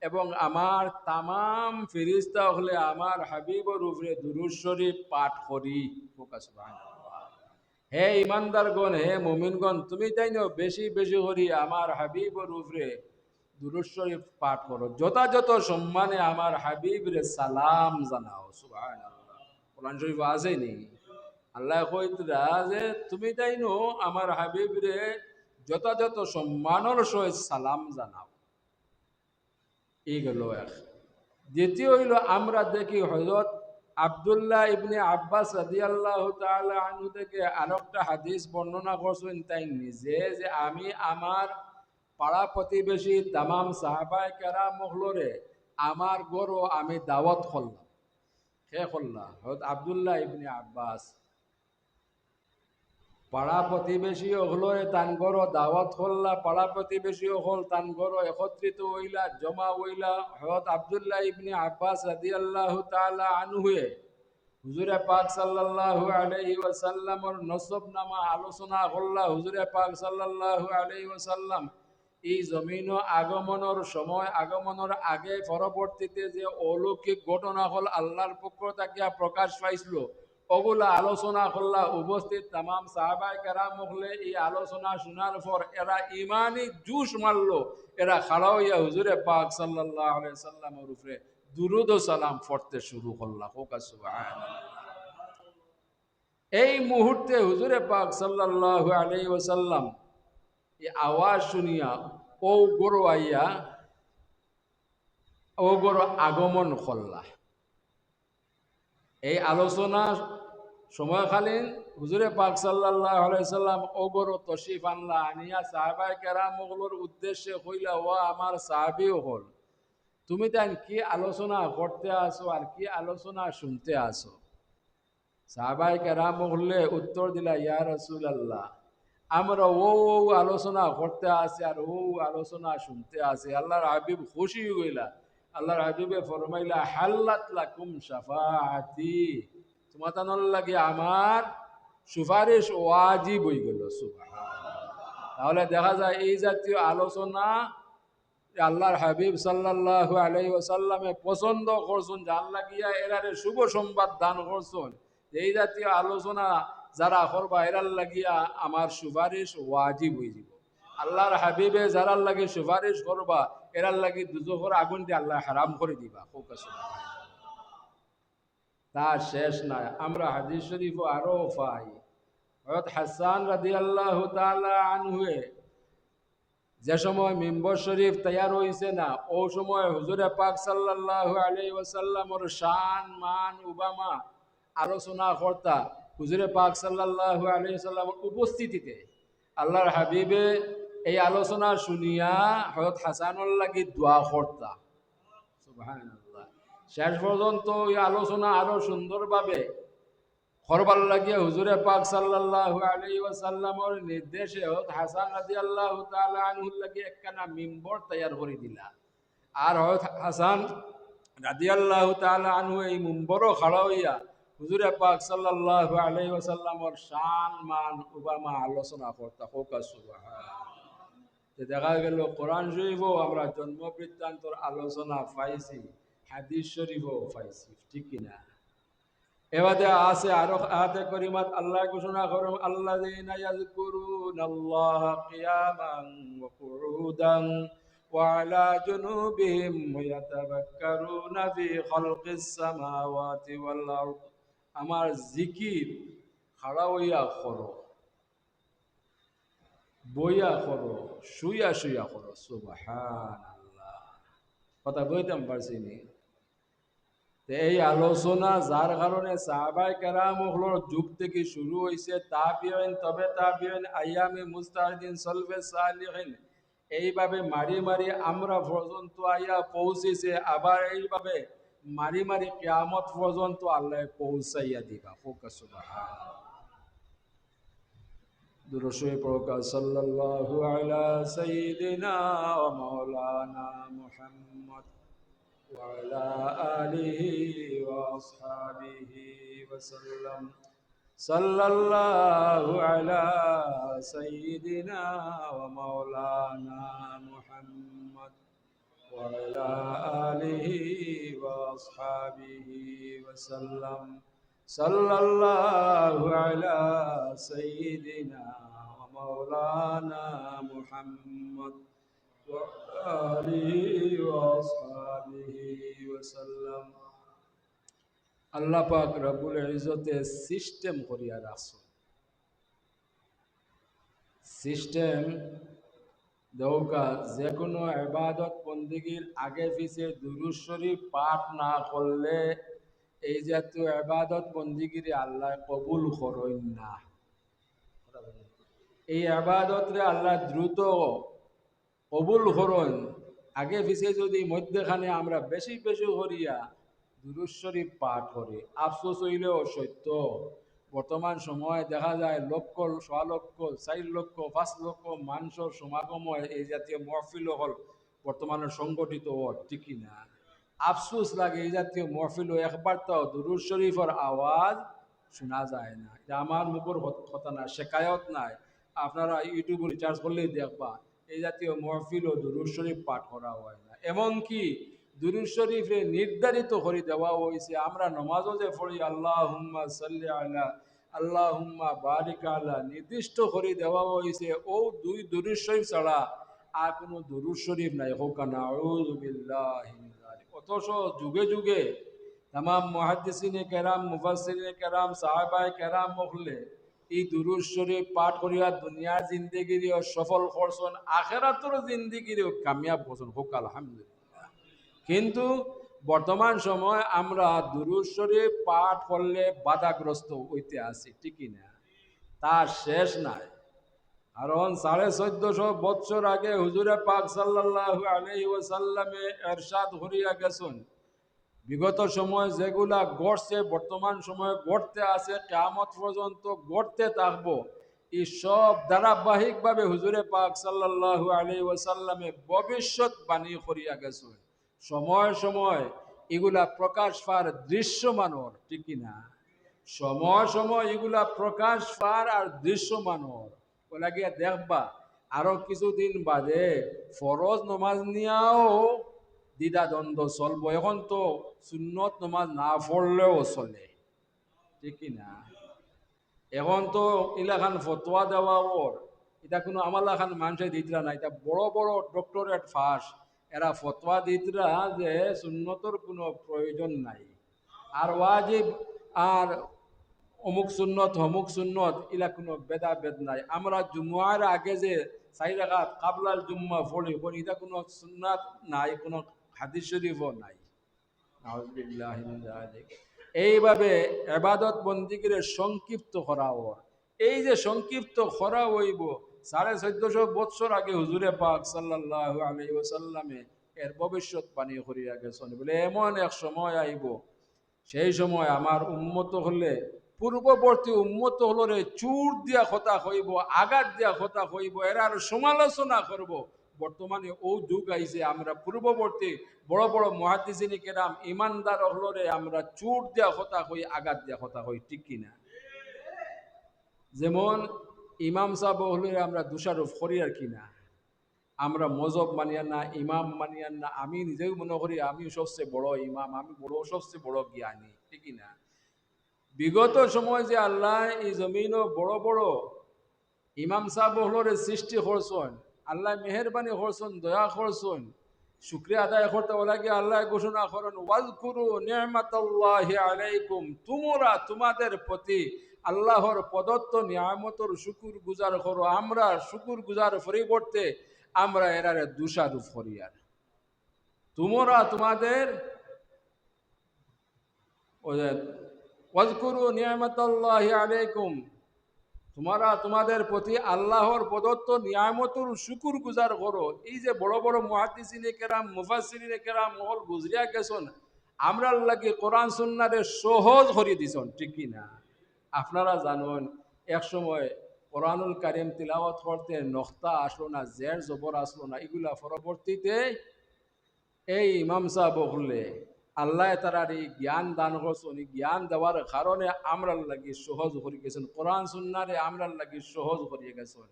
[SPEAKER 1] এবং আমার তামাম ফেরেশতা হলে আমার হাবিবের উপরে দুরূদ শরীফ পাঠ করি। সুবহানাল্লাহ। হে ইমানদারগণ, হে মুমিনগণ, তুমি তাই না বেশি বেশি করি আমার হাবিবের উপরে দুরূদ শরীফ পাঠ করো, যথাযথ সম্মানে আমার হাবিবরে সালাম জানাও। সুবহানাল্লাহ। কোরআন শরীফ আছে নি? আল্লাহ কইতরা যে তুমি তাই নো আমার হাবিবরে যথাযথ সম্মানের সহিত সালাম জানাও। এই গেল এক। দ্বিতীয় হইল আমরা দেখি হযরত আব্দুল্লাহ ইবনে আব্বাস রাদিয়াল্লাহু তাআলা আনহু থেকে আরেকটা হাদিস বর্ণনা করছেন তাই নিজে যে আমি আমার পাড়া প্রতিবেশী তামাম সাহাবায়ে কেরাম মহলরে আমার গরো আমি দাওয়াত করলাম। কে করলাম? হযরত আব্দুল্লাহ ইবনে আব্বাস পাড়া প্রতিবেশী হলো তান গরো দাওয়াত হল্লা, পাড়া প্রতিবেশী হল তান গরো একত্রিত হইলা, জমা হইলা। হযরত আব্দুল্লাহ ইবনে আব্বাস রাদিয়াল্লাহু তাআলা আনহুয়ে হুজুরে পাক সাল্লাল্লাহু আলাইহি ওয়াসাল্লামর নসব নামা আলোচনা করলা। হুজুরে পাক সাল্লাল্লাহু আলাইহি ওয়াসাল্লাম এই জমিন আগমনের সময় আগমনের আগে পরবর্তীতে যে অলৌকিক ঘটনা হল আল্লাহর পক্ষ থেকে প্রকাশ পাইছিল ওগুলা আলোচনা করলা। উপস্থিত তামাম সাহাবায়ে কেরাম হলে এই আলোচনা শোনার পর এরা ইমানি জুস মারলো। এরা খাড়া হইয়া হুজুরে পাক সাল্লাল্লাহু আলাইহি সাল্লামের উপরে দুরুদ ও সালাম পড়তে শুরু করলা। হোক সুবহানাল্লাহ। এই মুহূর্তে হুজুরে পাক সাল্লাল্লাহু আলাইহি ওয়াসাল্লাম এই আওয়াজ শুনিয়া ও গরু আইয়া ও গরু আগমন করলা। এই আলোচনা সময়কালীন হুজুরে পাক সাল্লাল্লাহু আলাইহি সাল্লাম ওগরো তশরিফ আনলা, আনিয়া সাহাবায়ে কেরামগুলোর উদ্দেশ্যে কইলা, ও আমার সাহাবী হল, তুমি তাই কি আলোচনা করতে আসো আর কি আলোচনা শুনতে আসো? সাহাবায়ে কেরাম বললে উত্তর দিলা, ইয়া রাসূলুল্লাহ, আমরা ও আলোচনা করতে আসি আর ও আলোচনা শুনতে আসি। আল্লাহর হাবিব খুশি হইলা। আল্লাহর হাবিবে ফরমাইলা, হাল্লাত লাকুম শাফাআতি, তোমাদের লাগে আমার সুপারিশ ওয়াজিব হয়ে গেল। সুবহানাল্লাহ। তাহলে দেখা যায় এই জাতীয় আলোচনা আল্লাহর হাবিব সাল্লাল্লাহু আলাইহি ওয়াসাল্লামে পছন্দ করছেন, যার লাগিয়া এরারে শুভ সংবাদ দান করছেন। এই জাতীয় আলোচনা যারা করবা এরার লাগিয়া আমার সুপারিশ ওয়াজিব হয়ে যাব। আল্লাহর হাবিবে যারার লাগে সুপারিশ করবা এরার লাগি দুজখের আগুন দিয়ে আল্লাহ হারাম করে দিবা। তার শেষ নাই, আমরা হাদিস শরীফ আরো পাই। হযরত হাসান রাদিয়াল্লাহু তাআলা আনহুয়ে যে সময় মিম্বর শরীফ তৈয়ার হইছে না, ও সময় হুজুরে পাক সাল্লাল্লাহু আলাইহি ওয়াসাল্লামর শান মান উবামা আলোচনা করতা। হুজুরে পাক সাল্লাল্লাহু আলাইহি ওয়াসাল্লামর উপস্থিতিতে আল্লাহর হাবিবে এই আলোচনা শুনিয়া হযরত হাসানুল লাগি দোয়া করতা। সুবহানাল্লাহ। শেষ পর্যন্ত এই আলোচনা আরো সুন্দরভাবে করবার লাগিয়া হুজুরে পাক সাল্লাল্লাহু আলাইহি ওয়াসাল্লামর নির্দেশে হযরত হাসান রাদিয়াল্লাহু তাআলা আনহুর লাগি একখানা মিম্বর তৈয়ার করে দিলা। আর হযরত হাসান রাদিয়াল্লাহু তাআলা আনহু এই মিম্বরও খাড়া হইয়া হুজুরে পাক সাল্লাল্লাহু আলাইহি ওয়াসাল্লামর শান মান উবামা আলোচনা করতা। হোক সুবহানাল্লাহ। দেখা গেল কোরআন শরীফও আমরা জন্ম বৃত্তান্তর আলোচনা পাইছি, হাদিস শরীফও পাইছি, ঠিক কিনা? এবারে আছে আরো আয়াতে করিমাত আল্লাহ ঘোষণা করেন, আল্লাযীনা ইয়াযকুরুনাল্লাহা কিয়ামান ওয়া কুউদান ওয়া আলা জুনুবিহিম ওয়া ইয়াতাফাক্কারুনা ফি খালকিস সামাওয়াতি ওয়াল আরদ আমার জিকির খাড়া হইয়া করো, বইয়া করো, শুইয়া শুইয়া করো। সুবহানাল্লাহ। কথা বলতাম পারছি নি? এই আলোচনা যার কারণে সাহাবায়ে কেরামগুলোর যুগ থেকে শুরু হয়েছে, তাবিঈন, তবে তাবিঈন, আইয়ামে মুজতাহিদিন, সলফে সালিহিন, এইভাবে মারি মারি আমরা পর্যন্ত আইয়া পৌঁছেছে। আবার এইভাবে মারি মারি কিয়ামত পর্যন্ত আল্লাহ পৌঁছাইয়া দিবা। সুবহানাল্লাহ। দুরূদ শরীফ পড়ো। সাল্লাল্লাহু আলা সাইয়্যিদিনা ওয়া মাওলানা মুহাম্মদ وعلى آله وأصحابه وسلم. صلى الله على سيدنا ومولانا محمد وعلى آله وأصحابه وسلم. صلى الله على سيدنا ومولانا محمد আল্লাহ পাক রব্বুল ইজ্জতে সিস্টেম করিয়া রাখছো। সিস্টেম দৌকা যে কোনো ইবাদত বন্দেগীর আগে পিছে দুরূদ শরীফ পাঠ না করলে এই জাতীয় ইবাদত বন্দেগীর আল্লাহ কবুল করেন না। এই ইবাদত রে আল্লাহ দ্রুত কবুল করুন আগে পিছে যদি মধ্যখানে আমরা বেশি বেশি করিয়া দুরূদ শরীফ পাঠ করি। আফসোস হইলেও সত্য, বর্তমান সময়ে দেখা যায় লক্ষ, সোয়া লক্ষ, 4 লক্ষ, 5 লক্ষ মানুষের সমাগম হয় এই জাতীয় মহফিল হল বর্তমানে সংগঠিত হল, ঠিক না? আফসোস লাগে এই জাতীয় মহফিল একবার তো দুরূদ শরীফের আওয়াজ শোনা যায় না। এটা আমার মুখের কথা না, শেখায়ত নাই। আপনারা ইউটিউবে রিচার্জ করলেই দেখবা এই জাতীয় মহফিল ও দুরূদ শরীফ পাঠ করা হয় না। এমনকি দুরূদ শরীফে নির্ধারিত করে দেওয়া হয়েছে, আমরা নমাজও যে পড়ি আল্লাহুম্মা সাল্লি আলা, আল্লাহুম্মা বারিক আলা, নির্দিষ্ট করে দেওয়া হয়েছে ও দুই দুরূদ শরীফ ছাড়া আর কোনো দুরূদ শরীফ নাই। হোক না আউযু বিল্লাহি মিন যালিক। অথচ যুগে যুগে তামাম মুহাদ্দিসিনে কেরাম, মুফাসসিরিনে কেরাম, সাহাবায়ে কেরাম মহলে এই দুরূদ শরীফ পাঠ করিয়া দুনিয়ার জিন্দেগিরিও সফল করছেন, আখেরাতের জিন্দেগিরিও কামিয়াব করছেন। হোক আলহামদুলিল্লাহ। কিন্তু বর্তমান সময় আমরা দুরূদ শরীফ পাঠ করলে বাধাগ্রস্ত হইতে আছি, ঠিকই না? তার শেষ নাই। কারণ 1450 বছর আগে হুজুরে পাক সাল্লাল্লাহু আলাইহি ওয়াসাল্লামে ইরশাদ করিয়া গেছেন, বিগত সময় যেগুলা ঘটছে বর্তমান সময়ে ঘটতে আছে, কিয়ামত পর্যন্ত ঘটতে থাকবো, এই সব ধারাবাহিকভাবে হুজুরে পাক সাল্লাল্লাহু আলাইহি ওয়াসাল্লামে ভবিষ্যৎবাণী করিয়া গেছেন। সময় সময় এগুলা প্রকাশ পার দৃশ্যমানর, ঠিক না? সময় সময় এগুলা প্রকাশ পার আর দৃশ্যমানর। ওলা গিয়া দেখবা আরো কিছুদিন বাদে ফরজ নমাজ নিয়াও দ্বিধা দ্বন্দ্ব চলবো। এখন তো সুন্নত নমাজ না পড়লেও চলে, ঠিক না? এখন তো ইলাখান ফতোয়া দেওয়া ওর, এটা কোনো আমালাখান মানুষের দিতরা না, এটা বড় বড় ডক্টরেট ফাঁস, এরা ফতোয়া দিতরা যে সুন্নতর কোনো প্রয়োজন নাই, আর ওয়াজিব আর অমুক সুন্নত অমুক সুন্নত ইলা কোনো ভেদাভেদ নাই। আমরা জুমার আগে যে 4 রাকাত কাবলাল জুম্মা পড়ি, এটা কোনো সুন্নাত নাই, কোনো হাদিস শরীফও নাই। নাউযুবিল্লাহি মিন যালিক। এইভাবে ইবাদত বন্দিগিরে সংক্ষিপ্ত করা হয়। এই যে সংক্ষিপ্ত করা হইব, 1450 বছর আগে হুজুরে পাক সাল্লাল্লাহু আলাইহি ওয়াসাল্লামে এর ভবিষ্যৎবাণী করিয়া গেছেন বলে এমন এক সময় আইব, সেই সময় আমার উম্মত হলে পূর্ববর্তী উম্মত হলরে চুর দিয়া কথা হইব, আঘাত দিয়া কথা হইব, এরা আর সমালোচনা করব। বর্তমানে ও যুগ আইছে, আমরা পূর্ববর্তী বড় বড় মুহাদ্দিসিনে কেরাম ইমানদার হলরে আমরা চুর দিয়া কথা হই, আঘাত দিয়া কথা হই, ঠিক কিনা? যেমন ইমাম সাহেব হলে আমরা দোষারোপ করি আর কিনা, আমরা মজব মানিয়ান না, ইমাম মানিয়ান না। আমি নিজেও মনে করি আমি সবচেয়ে বড় ইমাম, আমি সবচেয়ে বড় জ্ঞানী, ঠিক না? বিগত সময় যে আল্লাহ এই জমিনও বড় বড় ইমাম সাহেব হলরে সৃষ্টি করছেন, আল্লাহ মেহেরবানি করছেন, দয়া করছেন, শুকরিয়া আদায় করতে বলা গিয়ে আল্লাহ ঘোষণা করেন ওয়াজকুরু নি'মাতাল্লাহি আলাইকুম, তোমরা তোমাদের প্রতি আল্লাহর প্রদত্ত নিয়ামতর শুকুর গুজার করো। আমরা শুকুর গুজার পরিবর্তে আমরা এরারে দোষারোপ করি। আর তোমরা তোমাদের ওয়াজকুরু নি'মাতাল্লাহি আলাইকুম, তোমরা তোমাদের প্রতি আল্লাহর প্রদত্ত নিয়ামতুর শুকুর গুজার করো। এই যে বড় বড় মুহাদ্দিসিনে কেরাম মুফাসসিরিনে কেরাম মহল গুজরিয়া গেছেন, আমরা লাগি কোরআন সুন্নাহরে সহজ করে দিছেন, ঠিক কি না? আপনারা জানেন এক সময় কোরআনুল কারীম তিলাওয়াত করতে নক্তা আসলো না, জের জবর আসলো না, এগুলা পরবর্তীতে এই ইমাম সাহেব বললে আল্লাহ তারার এই জ্ঞান দান করছেন, এই জ্ঞান দেওয়ার কারণে আমরা লাগি সহজ করে গেছেন। কোরআন সুন্নারে আমরা লাগি সহজ করিয়ে গেছেন।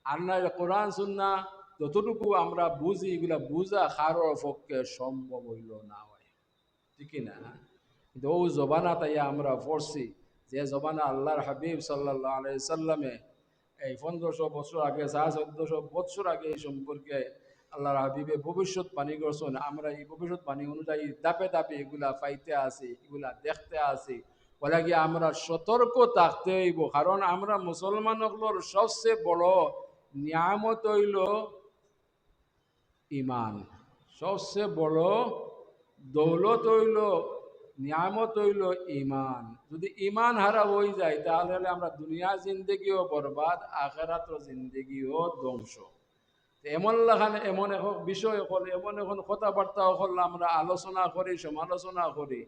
[SPEAKER 1] আর না কোরআন সুন্না যতটুকু আমরা বুঝি, এগুলা বুঝা কারোর পক্ষে সম্ভব হইল না হয়, ঠিক না? কিন্তু ও জবানা তাই আমরা পড়ছি, যে জবানা আল্লাহর হাবিব সাল্লাল্লাহু আলাইহি সাল্লামে এই 1500 বছর আগে, 1400 বছর আগে এই সম্পর্কে আল্লাহর হাবিবে ভবিষ্যৎ বাণী করছেন। আমরা এই ভবিষ্যৎ বাণী অনুযায়ী দাপে দাপে এগুলা পাইতে আসি, এগুলা দেখতে আসি। বলে গিয়ে আমরা সতর্ক থাকতে হইব, কারণ আমরা মুসলমান হলোর সবচেয়ে বড় নিয়ামত হইল ইমান। সবচেয়ে বড় দৌলত হইল, নিয়ামত হইল ইমান। যদি ইমান হারা হয়ে যায় তাহলে আমরা দুনিয়া জিন্দগিও বরবাদ, আখেরাত জিন্দগিও ধ্বংস। এমন লাগান এমন এখন বিষয় হল, এমন এখন কথাবার্তা হল, আমরা আলোচনা করি, সমালোচনা করি,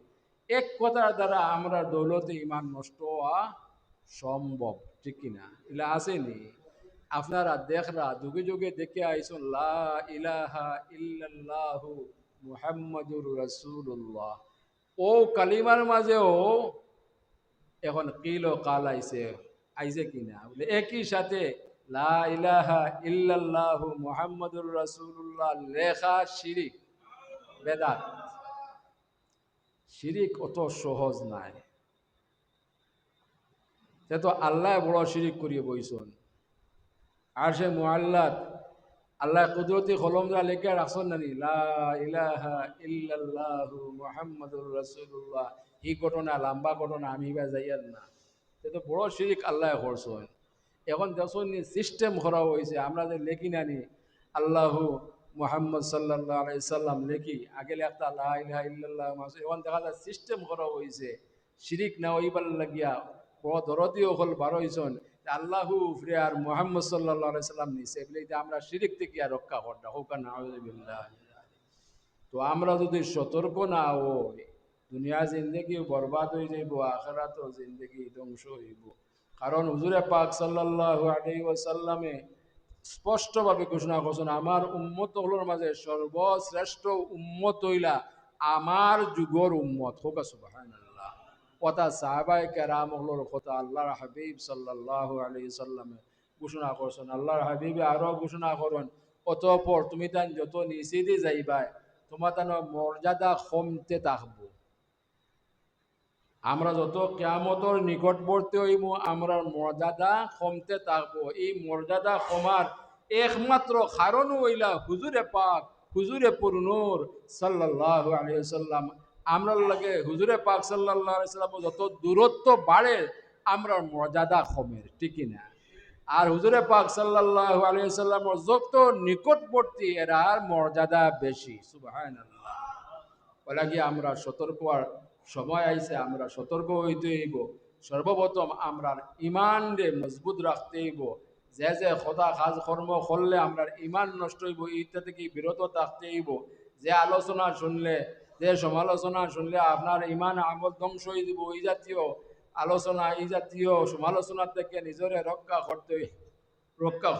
[SPEAKER 1] এক কথার দ্বারা আমরা দৌলতে ইমান নষ্ট হওয়া সম্ভব, ঠিক কিনা? এগুলা আসেনি? আপনারা দেখরা যুগে যুগে দেখে আইসুন লা ইলাহা ইল্লাল্লাহু মুহাম্মাদুর রাসূলুল্লাহ, ও কালিমার মাঝেও এখন কিল ও কাল আইছে, আইছে কিনা বলে একই সাথে লা ইলাহা ইল্লাল্লাহু মুহাম্মাদুর রাসূলুল্লাহ লেখা শিরিক, বেদাত। শিরিক অত সহজ নাই। সে তো আল্লাহ বড় শিরিক করিয়ে বইছন। আর সে মুআল্লাত আল্লাহ কুদরতি কলমরা লেখা রাখছেন নানি লা ইলাহা ইল্লাল্লাহু মুহাম্মাদুর রাসূলুল্লাহ। এই ঘটনা লম্বা ঘটনা, আমি বা যাইয়ার না। সে তো বড় শিরিক আল্লাহ করছেন। এখন দেখুন সিস্টেম করা হয়েছে, আমরা যে লেখি নানি আল্লাহু মুহাম্মদ সাল্লাল্লাহু আলাইহি সাল্লাম লেখি, আগে লেখতা লা ইলাহা ইল্লাল্লাহ। এখন দেখা যায় সিস্টেম করা হয়েছে শিরিক না হইবার লাগিয়া বড় দরদিও হল বারো হইছন আল্লাহু ফিরে আর মুহাম্মদ সাল্লাল্লাহু আলাইহি সাল্লাম নিছে বলে আমরা শিরিক থেকে আর রক্ষা করতে হোক না। আউযুবিল্লাহ। তো আমরা যদি সতর্ক না হই, দুনিয়া জিন্দগি বরবাদ হয়ে যাইব, আখিরাত জিন্দগি ধ্বংস হইব। কারণ হুজুরে পাক সাল্লাল্লাহু আলাইহি ওয়াসাল্লামে স্পষ্টভাবে ঘোষণা করছেন আমার উম্মত হলোর মাঝে সর্বশ্রেষ্ঠ উম্মত হইলা আমার যুগর উম্মত। হোক সুবহানাল্লাহ। কথা সাহাবায়ে কেরাম হলোর কথা আল্লাহর হাবিব সাল্লাল্লাহু আলাইহি সাল্লামে ঘোষণা করছেন। আল্লাহর হাবিবে আরো ঘোষণা করেন অতঃপর তুমি তান যত নিচে দিয়ে যাইবা তোমার তার মর্যাদা কমতে থাকবো। আমরা যত কিয়ামতর নিকটবর্তী হইব আমরা মর্যাদা কমতে থাকবো। এই মর্যাদা কমার একমাত্র কারণ হইলা হুজুরে পাক, হুজুরে পুরনুর সাল্লাল্লাহু আলাইহি ওয়াসাল্লাম। আমরা লাগে হুজুরে পাক সাল্লাল্লাহু আলাইহি ওয়াসাল্লাম যত দূরত্ব বাড়ে আমরা মর্যাদা কমে, ঠিক না? আর হুজুরে পাক সাল্লাল্লাহু আলাইহি ওয়াসাল্লামের যত নিকটবর্তী এরার মর্যাদা বেশি। সুবহানাল্লাহ। বলা গিয়ে আমরা সতর্ক হওয়ার সময় আইছে, আমরা সতর্ক হইতে হইব। সর্বপ্রথম আমরা ইমান রে মজবুত রাখতে হইব। যে যে খোদা কাজ কর্ম করলে আমরা ইমান নষ্ট হইব এইটা থেকে বিরত থাকতে হইব। যে আলোচনা শুনলে, যে সমালোচনা শুনলে আপনার ইমান আমল ধ্বংস হয়ে দিব, এই জাতীয় আলোচনা, এই জাতীয় সমালোচনার থেকে নিজরে রক্ষা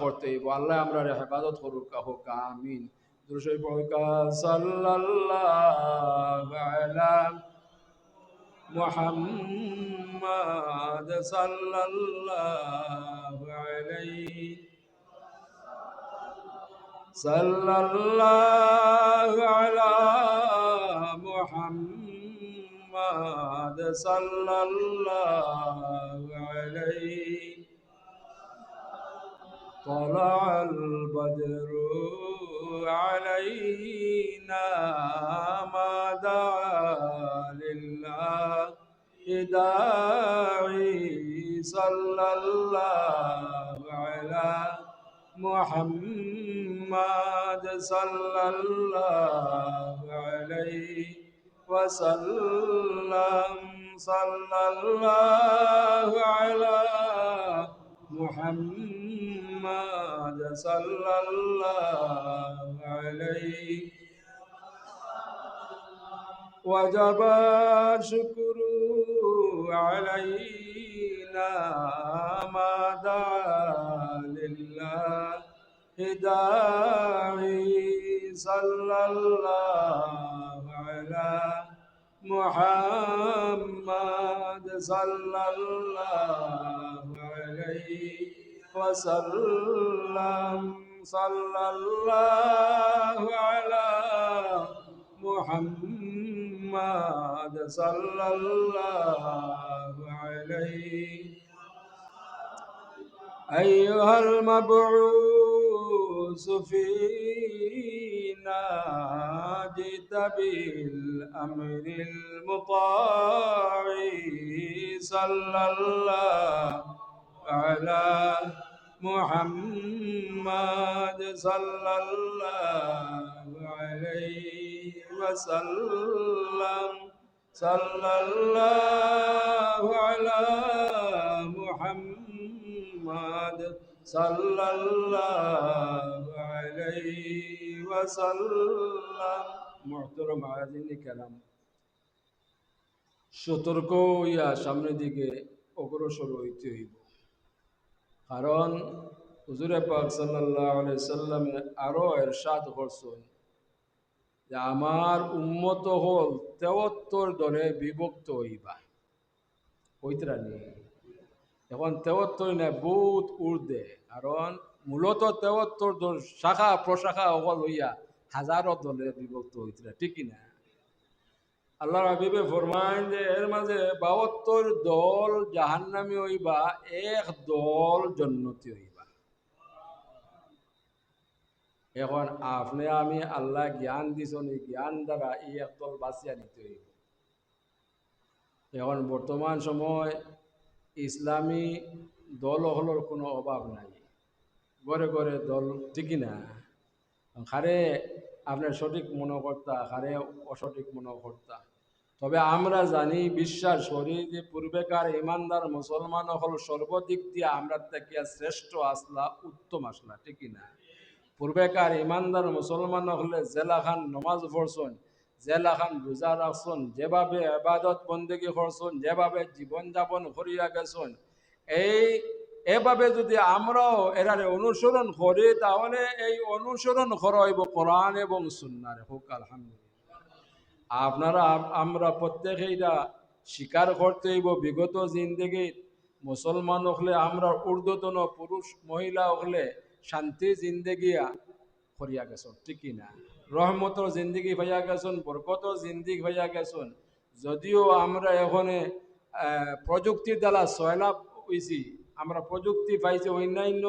[SPEAKER 1] করতে হইব। আল্লাহ আমরা হেফাজত করুক, হোক আমিন। দুরূদ পড়ুক সাল্লাল্লাহু আলা মুহাম্মাদ সাল্লাল্লাহু আলাইহি সাল্লাল্লাহু আলা মুহাম্মাদ সাল্লাল্লাহু আলাইহি طلع البدر علينا ما دعا لله داعي صلى الله على محمد صلى الله عليه وسلم صلى الله على محمد صلى الله عليه وجب الشكر علينا ما دعا لله داعي صلى الله على محمد صلى الله عليه وسلم صلى الله على محمد صلى الله عليه أيها المبعوث فينا جئت بالأمر المطاع صلى الله على محمد صلى الله عليه وسلم صلى الله على محمد صلى الله عليه وسلم محترم عزيزي الكرام সতর্ক হইয়া সামনের দিকে অগ্রসর হইতে হইব কারণ হুজুরে পাক সাল্লাল্লাহু আলাইহি সাল্লামে আরো ইরশাদ করছেন যে আমার উম্মত হল ৭৩ দলে বিভক্ত হইবা হইতরা নি এখন ৭৩ না বহুত ঊর্ধ্বে কারণ মূলত ৭৩ দল শাখা প্রশাখা হল হইয়া হাজারো দলে বিভক্ত হইতরা ঠিক না আল্লাহ হাবিবে ফরমান যে এর মাঝে ৭২ দল জাহান্নামী হইবা এক দল জান্নাতি হইবা এখন আপনি আমি আল্লাহ জ্ঞান দিছেন এই জ্ঞান দ্বারা এই এক দল বাঁচিয়া নিতে হইব এখন বর্তমান সময় ইসলামী দল হলোর কোনো অভাব নাই ঘরে ঘরে দল ঠিকই না খারে আপনার সঠিক মনোকর্তা খারে অসঠিক মনোকর্তা তবে আমরা জানি বিশ্বাস করি যে পূর্বেকার ইমানদার মুসলমান হল সর্বদিক দিয়ে আমরা থেকে শ্রেষ্ঠ আসলা উত্তম আসলা ঠিকই না পূর্বেকার ইমানদার মুসলমান হলে জেলাখান নমাজ পড়ছেন জেলাখান রোজা রাখছেন যেভাবে ইবাদত বন্দেগী করছেন যেভাবে জীবনযাপন করিয়া গেছেন এভাবে যদি আমরাও এরারে অনুসরণ করি তাহলে এই অনুসরণ করা হইব কোরআন এবং সুন্নাহর হোক আলহামদুলিল্লাহ আপনারা আমরা প্রত্যেকেই এটা স্বীকার করতে হইব বিগত জিন্দেগি মুসলমান হলে আমরা ঊর্ধ্বতন পুরুষ মহিলা হলে শান্তি জিন্দেগিয়া করিয়া গেছেন ঠিকই না রহমতর জিন্দিগি ভাইয়া গেছেন বরকতর জিন্দিগি ভাইয়া গেছেন যদিও আমরা এখানে প্রযুক্তির দ্বারা সয়লাভ হয়েছি আমরা প্রযুক্তি পাইছি অন্যান্য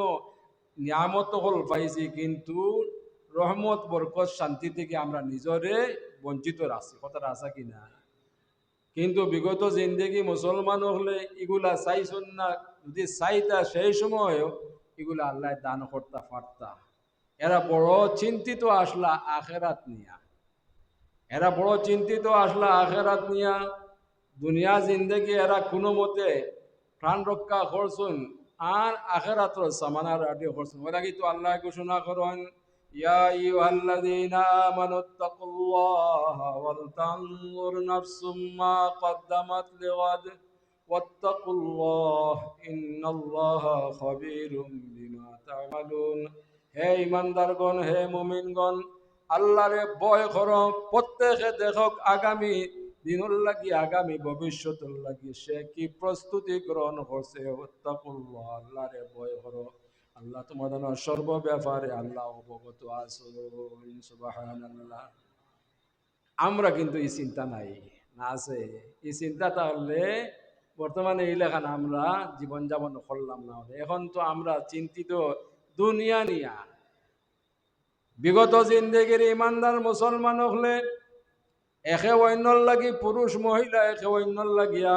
[SPEAKER 1] নিয়ামত হল পাইছি কিন্তু রহমত বরকত শান্তি থেকে আমরা নিজরে বঞ্চিত রাখছি কথাটা আসা কিনা কিন্তু বিগত জিন্দেগি মুসলমান হলে এগুলা চাইছেন না যদি চাইতা সেই সময়ও এগুলা আল্লাহ দান করতে পারতা এরা বড় চিন্তিত আসলা আখেরাত নিয়া এরা বড় চিন্তিত আসলা আখেরাত নিয়া দুনিয়া জিন্দেগি এরা কোনো মতে প্রাণ রক্ষা করছেন আর আখেরাতর সামানার আদি করছেন ওরা কিন্তু আল্লাহ ঘোষণা করেন ইয়া আইয়ুহাল্লাযীনা আমানুত্তাকুল্লাহা ওয়াল তানজুর নাফসুম মা কদ্দামাত লিগাদ ওয়াত্তাকুল্লাহ ইন্নাল্লাহা খাবীরুম বিমা তা'মালুন হে ইমানদারগণ হে মুমিনগণ আল্লাহরে ভয় করো প্রত্যেকে দেখক আগামী দিনের লাগি আগামী ভবিষ্যতের লাগি সে কি প্রস্তুতি গ্রহণ করছে ওয়াত্তাকুল্লাহ আল্লাহরে ভয় করো আল্লাহ তোমাদের সর্ব ব্যাপারে আল্লাহ অবগত আছেন সুবহানাল্লাহ আমরা কিন্তু এই চিন্তা নাই না আছে এই চিন্তা তাহলে বর্তমানে এই লেখান আমরা জীবনযাপন করলাম না এখন তো আমরা চিন্তিত দুনিয়া নিয়া বিগত জিন্দেগির ইমানদার মুসলমান হলে একে অন্যর লাগি পুরুষ মহিলা একে অন্যর লাগিয়া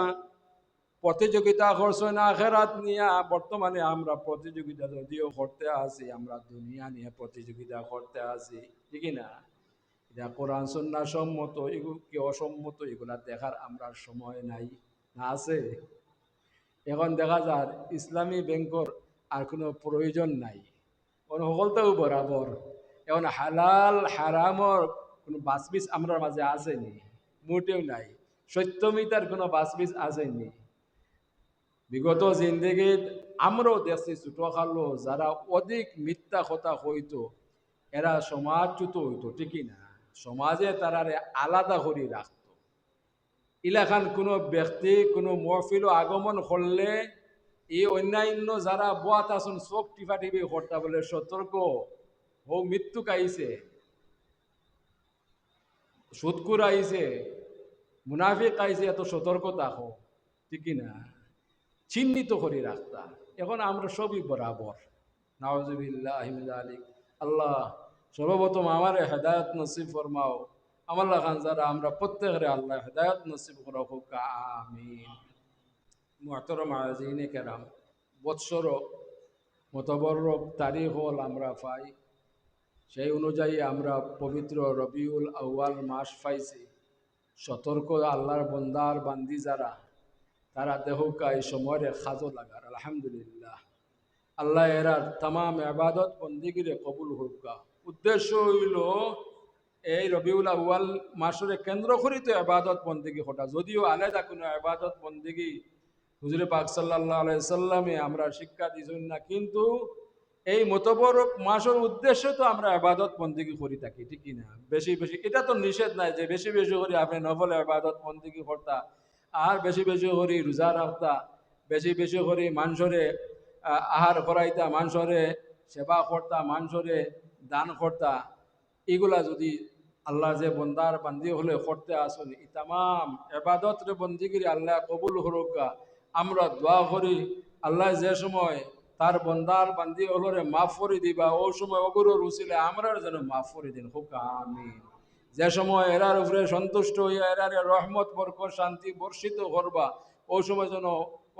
[SPEAKER 1] প্রতিযোগিতা করছেন আখেরাত নিয়া। বর্তমানে আমরা প্রতিযোগিতা যদিও করতে আছি, আমরা দুনিয়া নিয়ে প্রতিযোগিতা করতে আছি, ঠিক না? এটা কোরআন সুন্নাহ সম্মত এগুলো কি অসম্মত এগুলা দেখার আমরা সময় নাই, না আছে? এখন দেখা যায় ইসলামী ব্যাংকর আর কোনো প্রয়োজন নাই, কারণ সকলটাও বরাবর। এখন হালাল হারামর কোনো বাসবিস আমরা মাঝে আসেনি, মোটেও নাই। সত্যমিতার কোনো বাসবিস আসেনি। বিগত জিন্দগিত আমরাও দেখছি ছোটখালো যারা অধিক মিথ্যা কথা হইতো এরা সমাজচ্যুত হইতো, ঠিকই না? সমাজে তারারে আলাদা করে রাখত। ইলাকান কোনো ব্যক্তি কোনো মহফিল আগমন করলে এই অন্যান্য যারা বাত আসুন চোখ টিপা টিপি করতা বলে সতর্ক ও মৃত্যু আইছে, সুদকুর আইছে, মুনাফিক আইছে, এত সতর্ক থাকো, ঠিকই না? চিহ্নিত করে রাখতা। এখন আমরা সবই বরাবর। নাউজুবিল্লাহ মিন যালিক। আল্লাহ সর্বপ্রথম আমার হেদায়ত নসিব ফরমাও। আমার লাগান যারা আমরা প্রত্যেকের আল্লাহ হেদায়ত নসিব করা হোক, আমিন। মুহতারাম আজিনে কেরাম, বৎসর মতবরক তারিখ হল আমরা পাই, সেই অনুযায়ী আমরা পবিত্র রবিউল আউয়াল মাস পাইছি। সতর্ক আল্লাহর বন্দার বান্দি যারা তারা দেহকা এই সময়ের খাজো লাগার আলহামদুলিল্লাহ। আল্লাহ এরার তাম আবাদত বন্দিগিরে কবুল হোকা। উদ্দেশ্য হইল এই রবিউল আউয়াল মাসরে কেন্দ্র করি তো আবাদত বন্দিগি হটা, যদিও আলাদা কোনো আবাদত বন্দিগি হুজুরে পাক সাল্লাল্লাহু আলাইহি সাল্লামে আমরা শিক্ষা দিছেন না, কিন্তু এই মোতবরক মাসের উদ্দেশ্য তো আমরা আবাদত বন্দিগি করি থাকি, ঠিক না? বেশি বেশি এটা তো নিষেধ নাই যে বেশি বেশি করে আপনি নফল আবাদত বন্দিগি করতা, আর বেশি বেশি করে রোজা রাখতা, বেশি বেশি করে মানুষরে আহার করাইতা, মানুষরে সেবা করতা, মানুষরে দান করতা। এগুলা যদি আল্লাহ যে বন্দার বান্দি হলে করতে আসুন, ই তাম এবাদত রে বন্দিগিরি আল্লাহ কবুল হরুকা। আমরা দোয়া করি আল্লাহ যে সময় তার বন্দার বান্দি হলরে মাফ করে দিবা, ও সময় অগুরুর উচিলে আমরার যেন মাফ করে দিন হোক, আমিন। যে সময় এরার উপরে সন্তুষ্ট হইয়া এরারে রহমত বরকত শান্তি বর্ষিত করবা, ও সময় যেন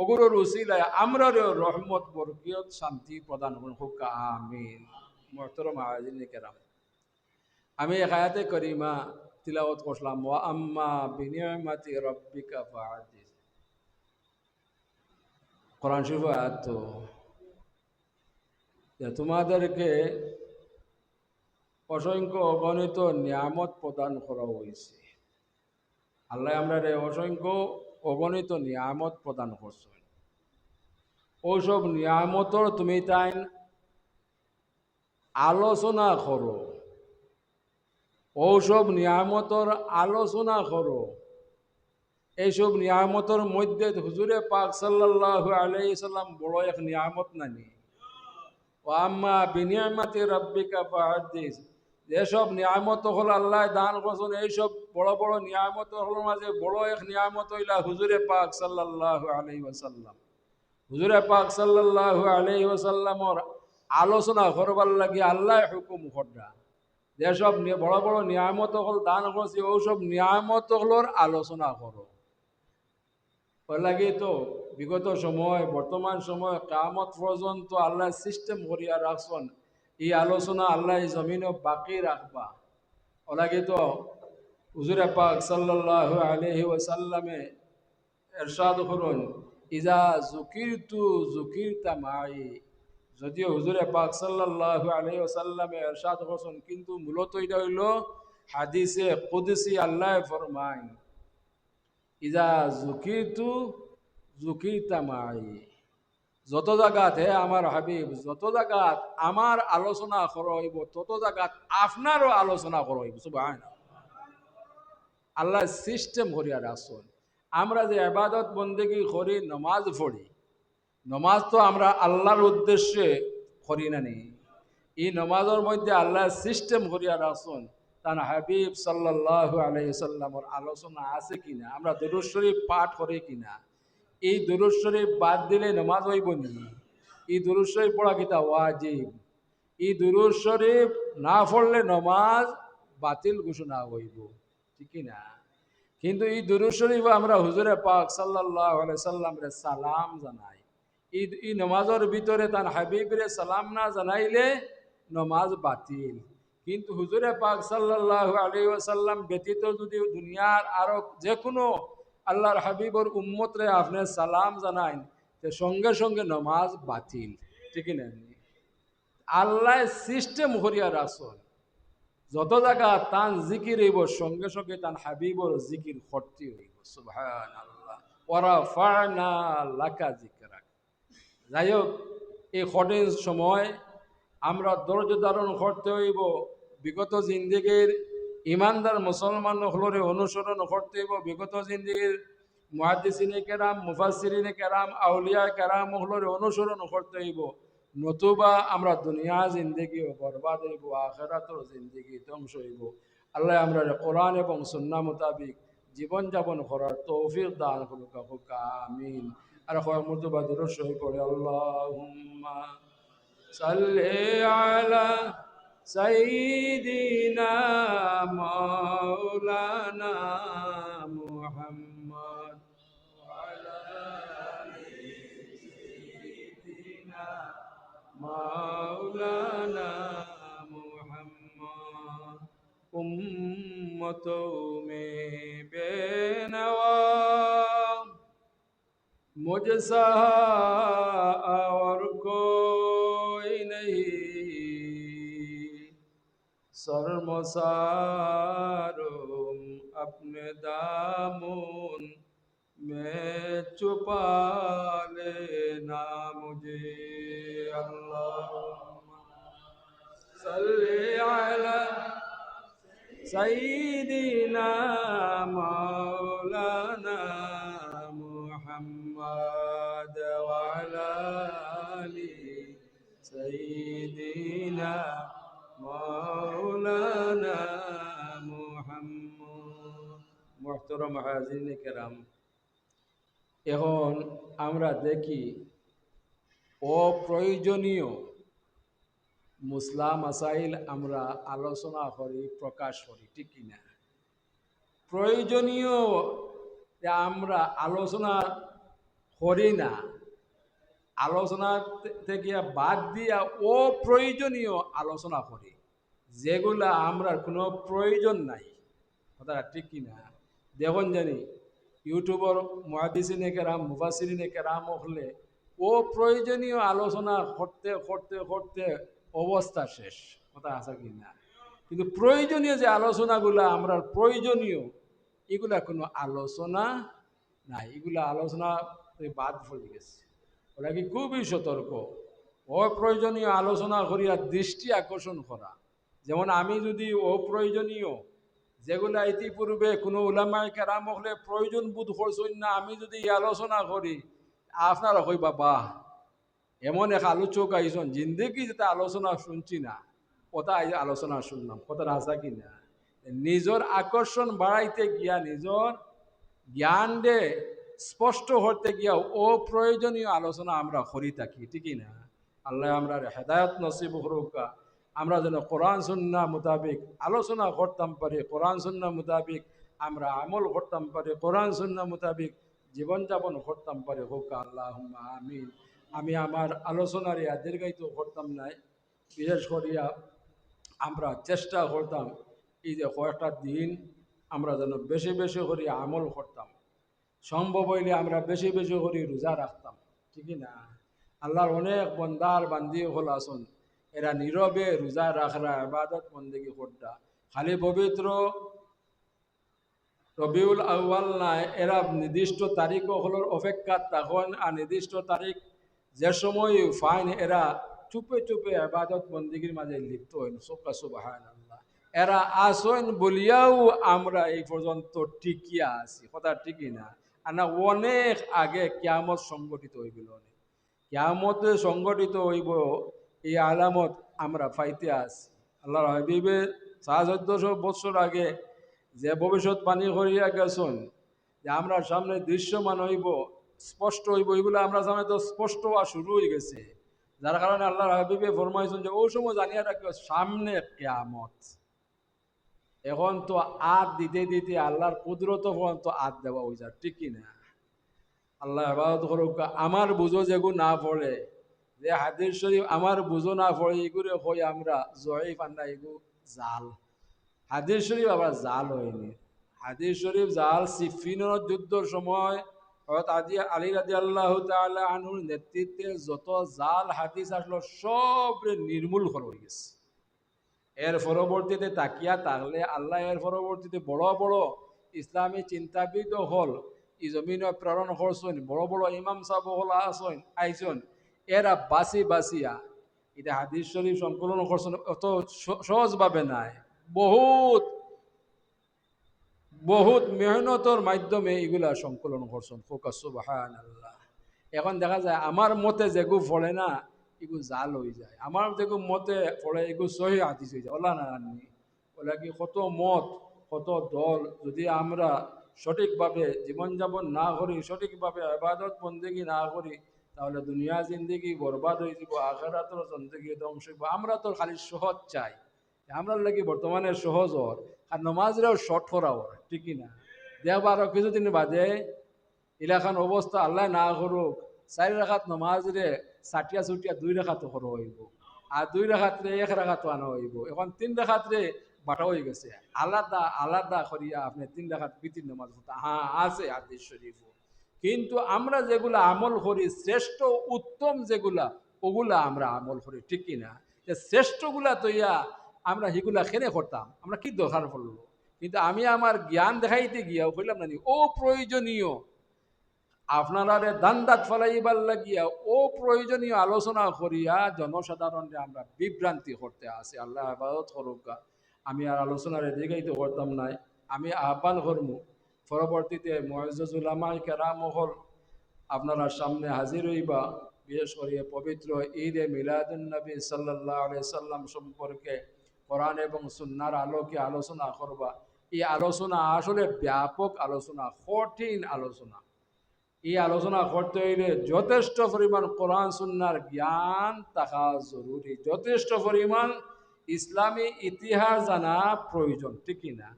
[SPEAKER 1] অগুরুর উচিলায় আমরারেও রহমত বরকত শান্তি প্রদান করুন হোক, আমিন। মুহতারাম হাজিরিন কেরাম, আমি এক আয়াতে করিমা তিলাওয়াত করলাম, ওয়া আম্মা বিনিয়ামাতি রাব্বিকা ফাহাদ্দিস। কোরআন শরীফ আয়াত তো যে তোমাদেরকে অসংখ্য অগণিত নিয়ামত প্রদান করা হয়েছে। আল্লাহ আমরা অসংখ্য অগণিত নিয়ামত প্রদান করছেন। ওইসব নিয়ামতর তুমি তাই আলোচনা করো, ওসব নিয়ামতর আলোচনা করো। এইসব নিয়ামতর মধ্যে হুজুরে পাক সাল্লাল্লাহু আলাইহি সাল্লাম বড় এক নিয়ামত নানি। ও আম্মা বিনিয়ামাতি রাব্বিকা ফাহাদ্দিস, যেসব নিয়ামত হল আল্লাহ দান করছেন, এইসব বড় বড় নিয়ামত হল মাঝে বড় এক নিয়ামত হইলা হুজুরে পাক সাল্লাল্লাহু আলাইহি ওয়াসাল্লাম। হুজুরে পাক সাল্লাল্লাহু আলাইহি ওয়াসাল্লামর আলোচনা করবার লাগি আল্লাহ হুকুম করডা। যেসব বড় বড় নিয়ামত হল দান করছি, ওইসব নিয়ামত হলর আলোচনা করো। লাগে তো বিগত সময় বর্তমান সময় কিয়ামত পর্যন্ত আল্লাহ সিস্টেম করিয়া রাখছেন, এই আলোচনা আল্লাহ জমিনও বাকি রাখবা। ওলাগে তো হুজুরে পাক সাল্লাল্লাহু আলাইহি ওয়াসাল্লামে এরশাদ করুন, ইজা যুকিরতু যুকিরতা মাই। যদিও হুজুরে পাক সাল্লাল্লাহু আলাইহি ওয়াসাল্লামে এরশাদ করছেন, কিন্তু মূলত এটা হইল হাদিসে কুদসি। আল্লাহ ফরমায়, ইজা যুকিরতু যুকিরতা মাই। যত জায়গাত হে আমার হাবিব, যত জায়গাত আমার আলোচনা করইব, তত জায়গাত আপনারও আলোচনা করইব। সুবহানাল্লাহ। আল্লাহ সিস্টেম করিয়া রাখছেন। আমরা যে ইবাদত বন্দেগী করি, নমাজ পড়ি, নমাজ তো আমরা আল্লাহর উদ্দেশ্যে করি না নি। এই নমাজের মধ্যে আল্লাহ সিস্টেম করিয়া রাখছেন, তার হাবিব সাল্লাল্লাহু আলাইহি সাল্লামের আলোচনা আছে কিনা, আমরা দুরূদ শরীফ পাঠ করি কিনা। এই দুরূদ শরীফ বাদ দিলে নমাজ হইব নি? এই দুরূদ শরীফ পড়া কিতা ওয়াজিব। এই দুরূদ শরীফ না পড়লে নমাজ বাতিল ঘোষণা হইব, ঠিক না? কিন্তু এই দুরূদ শরীফ আমরা হুজুরে পাক সাল্লাল্লাহু আলাইহি সাল্লামরে সালাম জানাই। এই নমাজের ভিতরে তার হাবিবরে সালাম না জানাইলে নমাজ বাতিল। কিন্তু হুজুরে পাক সাল্লাল্লাহু আলাইহি ওয়াসাল্লাম ব্যতীত যদি দুনিয়ার আরো যে কোনো আল্লাহর হাবিবর উম্মতরে আপনি সালাম জানাইন, তো সঙ্গে সঙ্গে নমাজ বাতিল, ঠিক না? আল্লাহ সিস্টেম করিয়া রাসুল যত জায়গা তান জিকির হইব সঙ্গে সঙ্গে তান হাবিবর জিকির করতে হইব। সুবহানাল্লাহ। ওরা ফানা লাকা জিকরাক। যাই হোক, এই কঠিন সময় আমরা ধৈর্য ধারণ করতে হইব। বিগত জিন্দেগির ইমানদার মুসলমান হলরে অনুসরণ করতে হইব। বিগত জিন্দেগির মুহাদ্দিসিনে কেরাম, মুফাসসিরিনে কেরাম, আউলিয়া কেরাম হলরে অনুসরণ করতে হইব। নতুবা আমরা দুনিয়া জিন্দেগিও বরবাদ হইব, আখিরাতের জিন্দেগি ধ্বংস হইব। আল্লাহ আমরা কোরআন এবং সুন্নাহ মোতাবিক জীবন যাপন করার তৌফিক দান করুক। আমিন। আর কয়েক মর্তবা দুরূদ শরীফ পড়ে আল্লাহুম্মা সাল্লি আলা সাইয়্যিদিনা মাওলানা মুহাম্মদ ওয়া আলা আলি সাইয়্যিদিনা মাওলানা মুহাম্মদ উম্মতों में बेनवा मुझसा और कोई नहीं, शर्मसारों अपने दामन में छुपा लेना मुझे। अल्लाहुम्मा सल्ली अला सय्यिदिना मौलाना मुहम्मद व अला आलि सय्यिदिना मौलाना मुहम्मद। মুহতারাম হাজিরিন কেরাম, এখন আমরা দেখি অপ্রয়োজনীয় মুসলা মাসাইল আমরা আলোচনা করি, প্রকাশ করি, ঠিক কিনা? প্রয়োজনীয় আমরা আলোচনা করি না, আলোচনা থেকে বাদ দিয়া অপ্রয়োজনীয় আলোচনা করি, যেগুলা আমরা কোনো প্রয়োজন নাই। কথাটা ঠিক কিনা? দেখুন জানি ইউটিউবর মুহাদ্দিসিনে কেরাম, মুফাসসিরিনে কেরাম হলে অপ্রয়োজনীয় আলোচনা করতে করতে করতে অবস্থা শেষ। কথা আছে কি না? কিন্তু প্রয়োজনীয় যে আলোচনাগুলা আমরা প্রয়োজনীয়, এগুলা কোনো আলোচনা নাই, এগুলা আলোচনা বাদ পড়ে গেছে। ওরা কি খুবই সতর্ক। অপ্রয়োজনীয় আলোচনা করিয়া দৃষ্টি আকর্ষণ করা, যেমন আমি যদি অপ্রয়োজনীয় যেগুলা ইতিপূর্বে কোনো উলামায়ে কেরাম হলে প্রয়োজন বোধ করছেন না, আমি যদি এই আলোচনা করি, আপনারা কইবা বাহ, এমন এক আলোচক আইসন জিন্দেগি যেটা আলোচনা শুনছি না, কথা আলোচনা শুনলাম। কথাটা আসা কিনা? নিজের আকর্ষণ বাড়াইতে গিয়া, নিজের জ্ঞান দে স্পষ্ট হতে গিয়া অপ্রয়োজনীয় আলোচনা আমরা করি থাকি, ঠিকই না? আল্লাহ আমরা হেদায়ত নসিব করুকা, আমরা যেন কোরআন সুন্নাহ মোতাবিক আলোচনা করতাম পারি, কোরআন সুন্নাহ মোতাবিক আমরা আমল করতাম পারি, কোরআন সুন্নাহ মোতাবিক জীবনযাপন করতাম পারি। হোক আল্লাহুম্মা আমিন। আমি আমার আলোচনার দীর্ঘায়িত করতাম নাই, বিশেষ করিয়া আমরা চেষ্টা করতাম এই যে কয়েকটা দিন আমরা যেন বেশি বেশি করে আমল করতাম, সম্ভব হইলে আমরা বেশি বেশি করে রোজা রাখতাম, ঠিকই না? আল্লাহর অনেক বন্দার বান্দি হল আসুন, এরা নীরবে রোজা রাখরা, ইবাদত বন্দেগি করতা, খালি পবিত্র রবিউল আউয়াল নাই, এরা নির্দিষ্ট তারিখ হলোর অপেক্ষা তখন, আর নির্দিষ্ট তারিখ যে সময় ফাইন এরা চুপে চুপে ইবাদত বন্দেগির মাঝে লিপ্ত হইল। সুবহানাল্লাহ। এরা আসন বলিয়াও আমরা এই পর্যন্ত টিকিয়া আছি। কথা ঠিকই না? আর না, অনেক আগে কিয়ামত সংগঠিত হইবিল, কিয়ামত সংগঠিত হইব, এই আলামত আমরা পাইতে আছি। আল্লাহর হাবিবে 1400 বছর আগে যে ভবিষ্যৎবাণী করিয়া গেছেন যে আমরা সামনে দৃশ্যমান হইব, স্পষ্ট হইব, এগুলো আমরা সামনে তো স্পষ্ট হওয়া শুরু হয়ে গেছে। যার কারণে আল্লাহর হাবিবে ফরমাইছেন যে ওই সময় জানিয়ে রাখিও সামনে কিয়ামত। এখন তো আদ দিতে দিতে আল্লাহর কুদরত পর্যন্ত আদ দেওয়া হয়ে যায়, ঠিক কিনা? আল্লাহ ইবাদত করুক। আমার বুঝো যেগু না পড়ে, যে হাদিস শরীফ আমার বুঝো না পড়ে, এগুলো হই আমরা জয়ীফ আন্না, এগু জাল। হাদিস শরীফ আবার জাল হয়নি। হাদিস শরীফ জাল সিফিনের যুদ্ধর সময় হযরত আলী রাদিয়াল্লাহু তাআলা আনহুর নেতৃত্বে যত জাল হাদিস আসলো সব নির্মূল করা হয়ে গেছে। এর পরবর্তীতে তাকিয়া তাহলে আল্লাহ এর পরবর্তীতে বড় বড় ইসলামী চিন্তাবিদ হল ই জমিন প্রেরণ করছেন, বড় বড় ইমাম সাহেব হল আসেন আইসন, এরা বাসি বাসিয়া এটা হাদিস শরীফ সংকলন করছেন। অত সহজভাবে নাই, বহুত বহুত মেহনতর মাধ্যমে এগুলা সংকলন করছেন। ফোকাস সুবহানাল্লাহ। এখন দেখা যায় আমার মতে যেগু ফলে না এগু জাল হয়ে যায়, আমার যেগু মতে ফলে এগু সহি হাদিস হয়ে যায়। ওলা না আননি ওলা কি কত মত কত দল, যদি আমরা সঠিকভাবে জীবনযাপন না করি, সঠিকভাবে ইবাদত বন্দেগী না করি, তাহলে দুনিয়া জিন্দেগি বরবাদ হয়ে যাব, আখিরাতের জিন্দেগি ধ্বংস হইব। আমরা তো খালি সহজ চাই, আমরা লাগি বর্তমানে সহজ হর আর নমাজরাও শর্ট করা হর, ঠিক না? দেখবা আরো কিছুদিন বাদে ইলাখান অবস্থা আল্লাহ না করুক, 4 রাকাত নমাজ রে সাটিয়া ছুটিয়া 2 রাকাত করা হইব, আর 2 রাকাত রে 1 রাকাত আনা হইব। এখন 3 রাকাত রে বাটা হয়ে গেছে, আলাদা আলাদা করিয়া আপনি 3 রাকাত বিতির নমাজ পড়তে। হ্যাঁ আছে হাদিস শরীফ, কিন্তু আমরা যেগুলা আমল করি শ্রেষ্ঠ উত্তম যেগুলা, ওগুলা আমরা আমল করি, ঠিক কিনা? যে শ্রেষ্ঠগুলা তৈয়া আমরা সেগুলা খেনে করতাম, আমরা কি দরকার পড়লো? কিন্তু আমি আমার জ্ঞান দেখাইতে গিয়া হইলাম না ও প্রয়োজনীয় আপনারা দান্দাত ফলাইবার লাগিয়া ও প্রয়োজনীয় আলোচনা করিয়া জনসাধারণকে আমরা বিভ্রান্তি করতে আসি। আল্লাহ ইবাদত করুক। আমি আর আলোচনার দিকেই করতাম নাই, আমি আহ্বান করবো পরবর্তীতে মুআজ্জাজ উলামায়ে কেরাম হল আপনারা সামনে হাজির হইবা, বিশেষ করে পবিত্র ঈদে মিলাদুন নবী সাল্লাল্লাহু আলাইহি সাল্লাম সম্পর্কে কোরআন এবং সুন্নাহর আলোকে আলোচনা করবা। এই আলোচনা আসলে ব্যাপক আলোচনা, কঠিন আলোচনা। এই আলোচনা করতে হইলে যথেষ্ট পরিমাণ কোরআন সুন্নাহর জ্ঞান থাকা জরুরি, যথেষ্ট পরিমাণ ইসলামী ইতিহাস জানা প্রয়োজন, ঠিক না?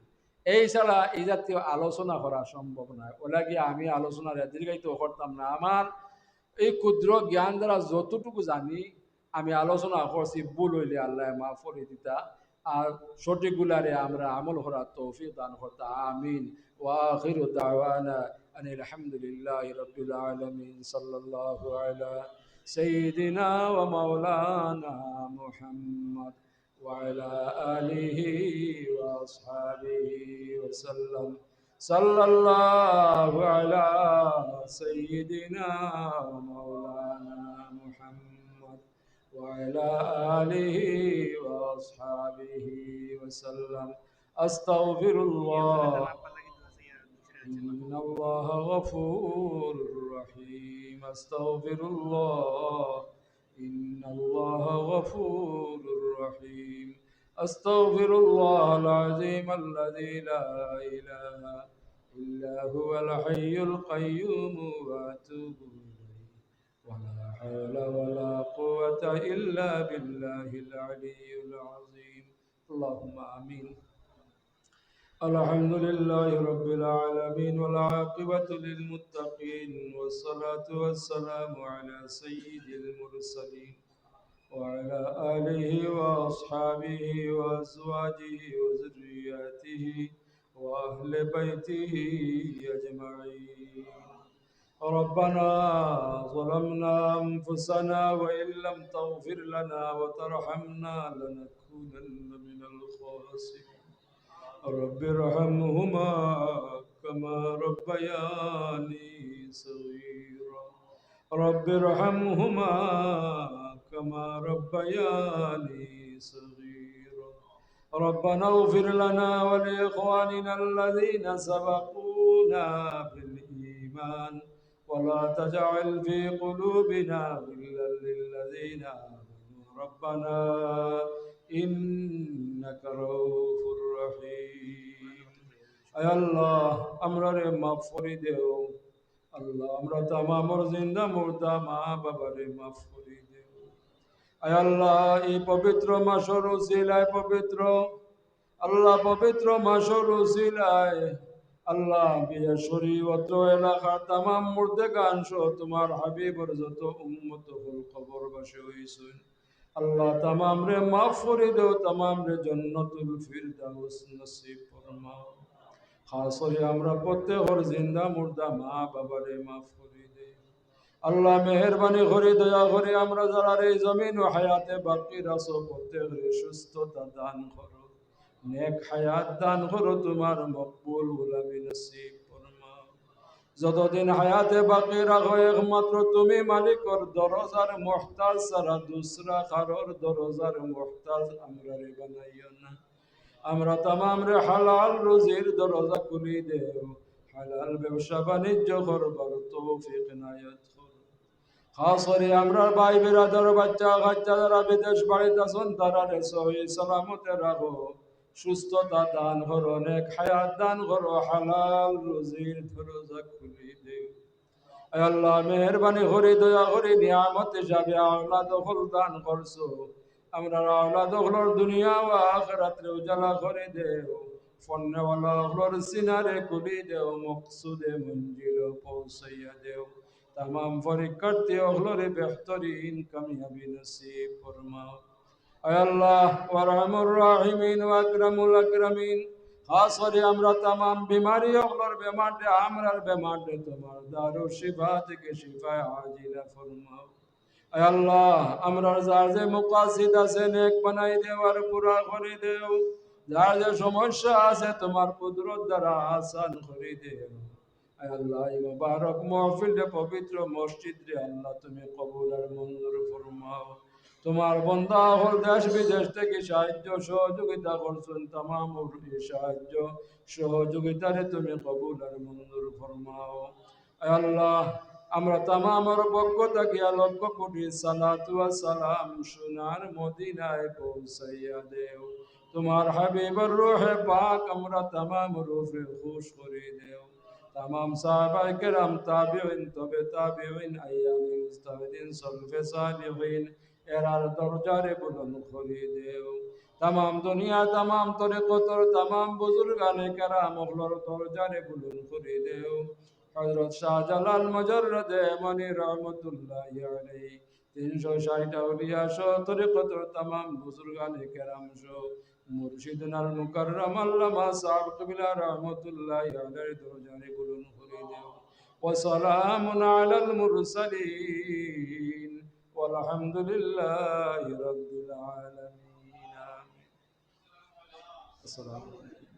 [SPEAKER 1] এই ছাড়া এই জাতীয় আলোচনা করা সম্ভব নয়। ওলাগিয়ে আমি আলোচনার দীর্ঘায়িত করতাম না। আমার এই ক্ষুদ্র জ্ঞান দ্বারা যতটুকু জানি আমি আলোচনা করছি, ভুল হইলে আল্লাহ মাফ করে দিতা, আর সঠিকগুলারে আমরা আমল করার তৌফিক দান করতা। আমিন। ওয়া আখিরু দাওয়ানা আনিল হামদুলিল্লাহি রাব্বিল আলামিন। সাল্লাল্লাহু আলা সাইয়্যিদিনা ওয়া মাওলানা মুহাম্মদ ওয়া আলা আলিহি ওয়া আসহাবিহি ওয়া সাল্লাম। সাল্লাল্লাহু আলা সাইয়্যিদিনা ওয়া মাওলানা মুহাম্মদ ওয়া আলা আলিহি ওয়া আসহাবিহি ওয়া সাল্লাম। আস্তাগফিরুল্লাহ। إن الله غفور رحيم. أستغفر الله. إن الله غفور رحيم. أستغفر الله العظيم الذي لا إله إلا هو الحي القيوم وأتوب إليه ولا حول ولا قوة إلا بالله العلي العظيم. اللهم آمين. الحمد لله رب العالمين والعاقبة للمتقين والصلاة والسلام على سيد المرسلين وعلى آله وأصحابه وأزواجه وذرياته وأهل بيته أجمعين. ربنا ظلمنا أنفسنا وإن لم تغفر لنا وترحمنا لنكونن من الخاسرين. رب ارحمهما كما ربياني صغيرا. رب ارحمهما كما ربياني صغيرا. ربنا اغفر لنا ولإخواننا الذين سبقونا بالإيمان ولا تجعل في قلوبنا غلا للذين آمنوا ربنا إنك رؤوف رحيم. أي الله أمرر مغفر ديو আল্লাহ আমরা তামামর জিন্দা মুর্দা মা বাবারে মাফ করে দেও। আয় আল্লাহ এই পবিত্র মাসের উসিলায় পবিত্র আল্লাহ পবিত্র মাসের উসিলায় আল্লাহ বিয়া শরীয়ত এলাকার তামাম মুর্দেগান সহ তোমার হাবিবর যত উম্মত হল কবরবাসী হইছেন আল্লাহ তামাম রে মাফ করে দেও তামাম রে জান্নাতুল ফিরদাউস নসিব ফরমাও খাস করে আমরা প্রত্যেকর জিন্দা মুর্দা মা বাবারে মাফ করে দে আল্লাহ মেহরবানি করে দয়া করে আমরা যারা এই জমিন ও হায়াতে বাকি রাসো প্রত্যেকের সুস্থতা দান করো নেক হায়াত দান করো তোমার মকবুল গুলামি নসিব ফরমাও যতদিন হায়াতে বাকি রাখো একমাত্র তুমি মালিকর দরজার মুহতাজ ছাড়া দুসরা কারোর দরজার মুহতাজ আমরা রে বানাইও না আমরা তামাম রে হালাল রুজির দরজা খুলি দেও হালাল ব্যবসা বাণিজ্য করবার তৌফিক নায়াত করো খাস করে আমরা ভাই বেরাদার বাচ্চা কাচ্চা যারা বিদেশ বাড়িতে আছেন তারা রে সহি সালামতে রাখো সুস্থতা দান করো নেক হায়াত দান করো হালাল রুজির দরজা খুলি দেও আয় আল্লাহ মেহরবানি করে দয়া করে নিয়ামত হিসাবে আওলাদ হল দান করছো আমরা আওলাদ হলর দুনিয়া ও আখিরাতে উজালা করে দেও ফন্নেওয়ালা হলর সিনারে খুলি দেও মকসুদে মঞ্জিল পৌঁছাইয়া দেও तमाम পরীক্ষার্থী হলরে বেহতরিন কামিয়াবি নসিব ফরমাও আয় আল্লাহ ওয়ারহামুর রাহিমিন ওয়া আকরামুল আকরামিন খাস করে আমরা तमाम বিমারি হলর বেমারে আমরার বেমারে তোমার দারুল শিফা থেকে শিফায়ে আজিলা ফরমাও আয় আল্লাহ আমরা যার যে মুকাসিদ আছে নেক বানাই দেও আর পুরা করে দেও যার যে সমস্যা আছে তোমার কুদরত দ্বারা আসান করে দেও আয় আল্লাহ এই মুবারক মাহফিল রে পবিত্র মসজিদ রে আল্লাহ তুমি কবুল আর মঞ্জুর ফরমাও তোমার বান্দা হল দেশ বিদেশ থেকে সাহায্য সহযোগিতা করছেন तमाम সাহায্য সহযোগিতারে তুমি কবুল আর মঞ্জুর ফরমাও আয় আল্লাহ আমরা তামামের পক্ষ থাকিয়া লক্ষ কোটি সালাতু ওয়া সালাম সোনার মদিনায় পৌঁছাইয়া দেও তোমার হাবিবের রূহে পাক আমরা তামাম রূহে খুশ করে দেও तमाम साहबा करम ताबिईन तबे ताबिईन अय्याम मुस्ताहिदीन सल्फ़े सालिहीन एरार दरजारे बुलंद করে দেও तमाम दुनिया तमाम तरीक़तर तमाम बुजुर्गाने करम ओगलर दरजारे बुलंद করে দেও হযরত শাহজালাল মুজাররদ মনি রহমাতুল্লাহি আলাইহি 360 আউলিয়া সহ তরিকতর तमाम বুজুর্গানে কেরাম সহ মুর্শিদুনাল মুকাররম আল্লামা সাহেব কিবলা রহমাতুল্লাহি আলাইহি দরজারে বুলন্দ করে দেও ওয়া সালামুন আলাল মুরসালিন ওয়ালহামদুলিল্লাহি রাব্বিল আলামিন আমিন আসসালামু আলাইকুম